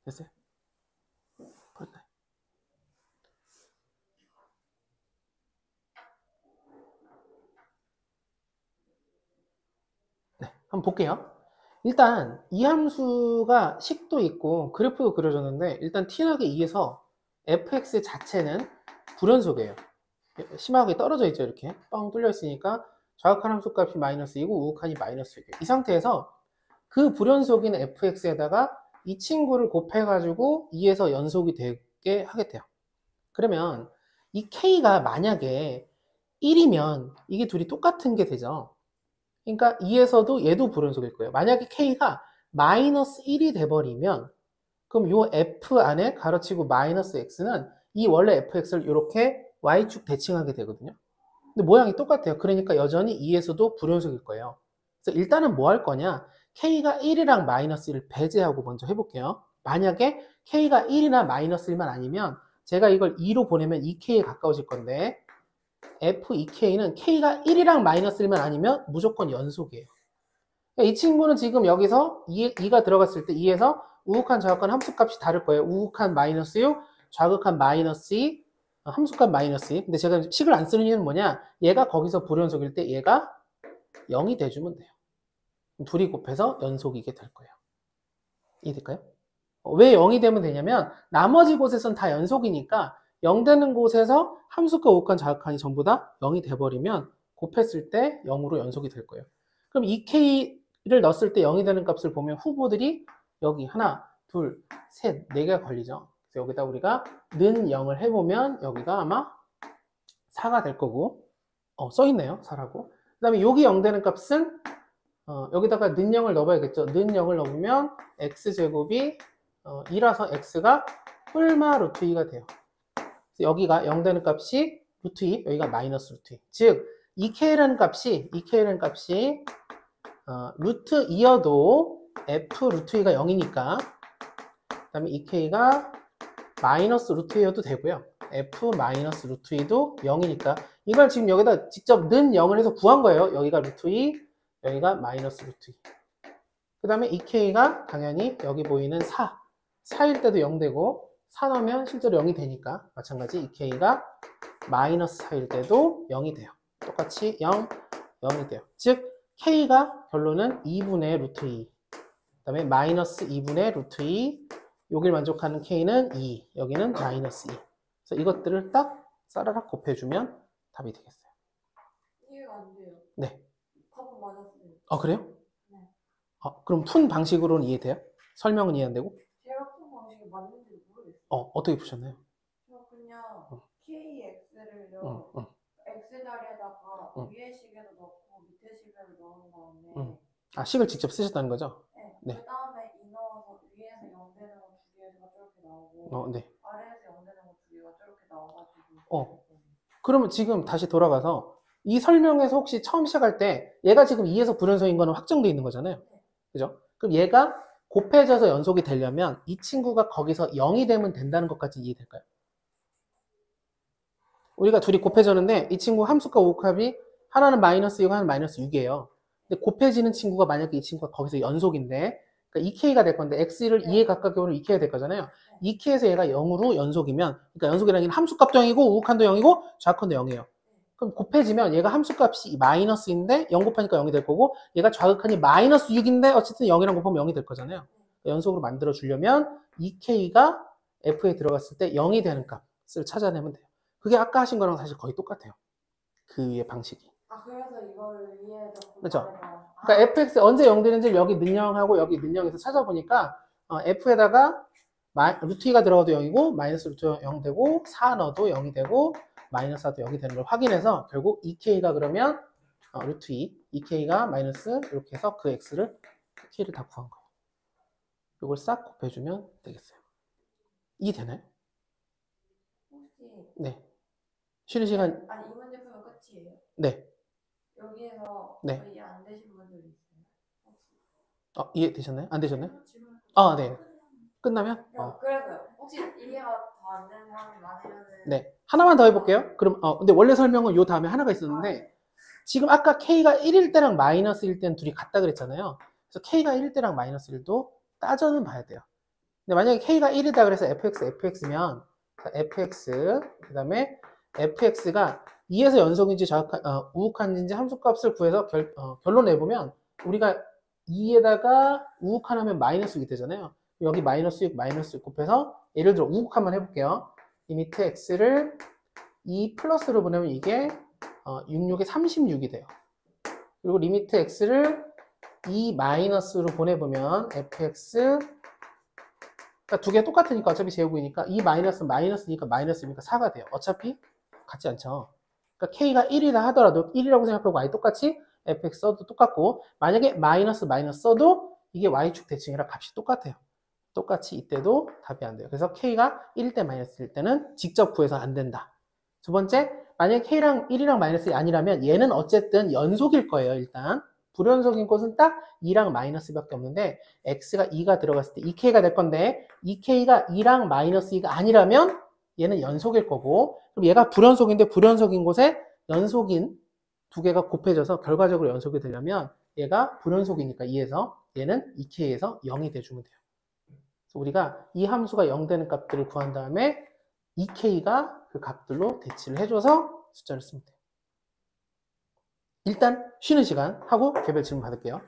됐어요? 풀었나요? 네, 한번 볼게요. 일단 이 함수가 식도 있고 그래프도 그려졌는데 일단 티나게 2에서 fx 자체는 불연속이에요. 심하게 떨어져 있죠. 이렇게 뻥 뚫려 있으니까 좌극한 함수값이 마이너스 2고 우극한이 마이너스 6이에요. 이 상태에서 그 불연속인 fx에다가 이 친구를 곱해가지고 2에서 연속이 되게 하겠대요. 그러면 이 k가 만약에 1이면 이게 둘이 똑같은 게 되죠. 그러니까 2에서도 얘도 불연속일 거예요. 만약에 k가 마이너스 1이 돼버리면 그럼 요 f 안에 가로치고 마이너스 x는 이 원래 fx를 이렇게 y축 대칭하게 되거든요. 근데 모양이 똑같아요. 그러니까 여전히 2에서도 불연속일 거예요. 그래서 일단은 뭐 할 거냐? k가 1이랑 마이너스 1을 배제하고 먼저 해볼게요. 만약에 k가 1이나 마이너스 1만 아니면 제가 이걸 2로 보내면 2k에 가까워질 건데 f2k는 k가 1이랑 마이너스 1만 아니면 무조건 연속이에요. 이 친구는 지금 여기서 2가 들어갔을 때 2에서 우극한 좌극한 함수값이 다를 거예요. 우극한 마이너스 6, 좌극한 마이너스 2, 함수값 마이너스 2. 근데 제가 식을 안 쓰는 이유는 뭐냐? 얘가 거기서 불연속일 때 얘가 0이 돼주면 돼요. 둘이 곱해서 연속이게 될 거예요. 이해될까요? 왜 0이 되면 되냐면 나머지 곳에선 다 연속이니까 0 되는 곳에서 함수값 우극한 좌극한이 전부 다 0이 돼버리면 곱했을 때 0으로 연속이 될 거예요. 그럼 2k를 넣었을 때 0이 되는 값을 보면 후보들이 여기 하나, 둘, 셋, 4개가 걸리죠. 그래서 여기다 우리가 는 0을 해보면 여기가 아마 4가 될 거고 써있네요. 4라고. 그 다음에 여기 0 되는 값은 여기다가 는 0을 넣어봐야겠죠. 는 0을 넣으면 x제곱이 2라서 x가 뿔마 루트 2가 돼요. 그래서 여기가 0 되는 값이 루트 2, 여기가 마이너스 루트 2. 즉 2k라는 값이 루트 2여도 f 루트 2가 0이니까 그 다음에 2k가 마이너스 루트 2여도 되고요. f 마이너스 루트 2도 0이니까 이걸 지금 여기다 직접 는 0을 해서 구한 거예요. 여기가 루트 2, 여기가 마이너스 루트 2. 그 다음에 2k가 당연히 여기 보이는 4일 때도 0 되고 4 넣으면 실제로 0이 되니까 마찬가지 2k가 마이너스 4일 때도 0이 돼요. 똑같이 0, 0이 돼요. 즉 k가 결론은 2분의 루트 2, 그 다음에 마이너스 2분의 루트 2, 여기를 만족하는 k는 2, 여기는 마이너스 2. 그래서 이것들을 딱 싸라락 곱해주면 답이 되겠어요. 이해가 안 돼요. 네. 답은 맞았어요. 그래요? 네. 그럼 푼 방식으로는 이해돼요? 설명은 이해 안 되고? 제가 푼 방식이 맞는지 모르겠어요. 어떻게 푸셨나요? 저 그냥 KX를요. X 자리에다가 위에 식에도 넣고 밑에 식에도 넣은 다음에 식을 직접 쓰셨다는 거죠? 네. 네. 그 다음에 2 넣어서 위에서 0 되는 거 2개가 저렇게 나오고 네. 아래에서 0 되는 거 2개가 저렇게 나와가지고 그러면 지금 다시 돌아가서 이 설명에서 혹시 처음 시작할 때 얘가 지금 2에서 불연속인 거는 확정돼 있는 거잖아요. 그죠? 그럼 얘가 곱해져서 연속이 되려면 이 친구가 거기서 0이 되면 된다는 것까지 이해될까요? 우리가 둘이 곱해졌는데 이 친구 함수값 우극합이 하나는 마이너스 6, 하나는 마이너스 6이에요. 근데 곱해지는 친구가 만약에 이 친구가 거기서 연속인데 그러니까 2k가 될 건데 x를 2에 가깝게 오면 2k가 될 거잖아요. 2k에서 얘가 0으로 연속이면 그러니까 연속이라는 게 함수값도 0이고 우극한도 0이고 좌극한도 0이에요. 그럼 곱해지면 얘가 함수값이 마이너스인데 0 곱하니까 0이 될 거고 얘가 좌극한이 마이너스 6인데 어쨌든 0이랑 곱하면 0이 될 거잖아요. 연속으로 만들어 주려면 2k가 f에 들어갔을 때 0이 되는 값을 찾아내면 돼요. 그게 아까 하신 거랑 사실 거의 똑같아요. 그 위의 방식이. 그래서 이거를 위에다 그렇죠. 그러니까 fx 언제 0 되는지를 여기 는영하고 여기 는영에서 찾아보니까 f에다가 루트 2가 들어가도 0이고 마이너스 루트 0 되고 4 넣어도 0이 되고 마이너스 4도 0이 되는 걸 확인해서 결국 2k가 그러면 루트 2k가 마이너스 이렇게 해서 그 x를 k를 다 구한 거예요. 이걸 싹 곱해주면 되겠어요. 이해되나요? 혹시 네. 쉬는 시간. 이 문제 풀면 끝이에요? 네. 여기에서 네. 거의 안 되신 분들 있어요? 혹시? 이해되셨나요? 안 되셨나요? 네. 끝나면? 그래서요. 혹시 이해가 더 안 되는 사람이 많으면은 네. 하나만 더 해볼게요. 그럼 근데 원래 설명은 요 다음에 하나가 있었는데 지금 아까 k가 1일 때랑 마이너스 1 때는 둘이 같다 그랬잖아요. 그래서 k가 1일 때랑 마이너스 1도 따져는 봐야 돼요. 근데 만약에 k가 1이다 그래서 fx면 fx 그 다음에 fx가 2에서 연속인지 우극한인지 함수값을 구해서 결론 내보면 우리가 2에다가 우극한하면 마이너스 6이 되잖아요. 여기 마이너스 6 곱해서 예를 들어 우극한만 해볼게요. 리미트 x를 2 플러스로 보내면 이게 66에 36이 돼요. 그리고 리미트 x를 2 마이너스로 보내보면 fx 그러니까 두 개 똑같으니까 어차피 제곱이니까 이 마이너스니까 마이너스니까 4가 돼요. 어차피 같지 않죠. 그러니까 k가 1이라 하더라도 1이라고 생각하고 y 똑같이 fx 써도 똑같고 만약에 마이너스 써도 이게 y축 대칭이라 값이 똑같아요. 똑같이 이때도 답이 안 돼요. 그래서 k가 1일 때 마이너스일 때는 직접 구해서 안 된다. 두 번째, 만약에 k랑 1이랑 마이너스가 아니라면 얘는 어쨌든 연속일 거예요. 일단 불연속인 곳은 딱 2랑 마이너스밖에 없는데 x가 2가 들어갔을 때 2k가 될 건데 2k가 2랑 마이너스 2가 아니라면 얘는 연속일 거고 그럼 얘가 불연속인데 불연속인 곳에 연속인 두 개가 곱해져서 결과적으로 연속이 되려면 얘가 불연속이니까 2에서 얘는 2k에서 0이 돼주면 돼요. 그래서 우리가 이 함수가 0 되는 값들을 구한 다음에 2k가 그 값들로 대치를 해줘서 숫자를 쓰면 돼요. 일단 쉬는 시간 하고 개별 질문 받을게요.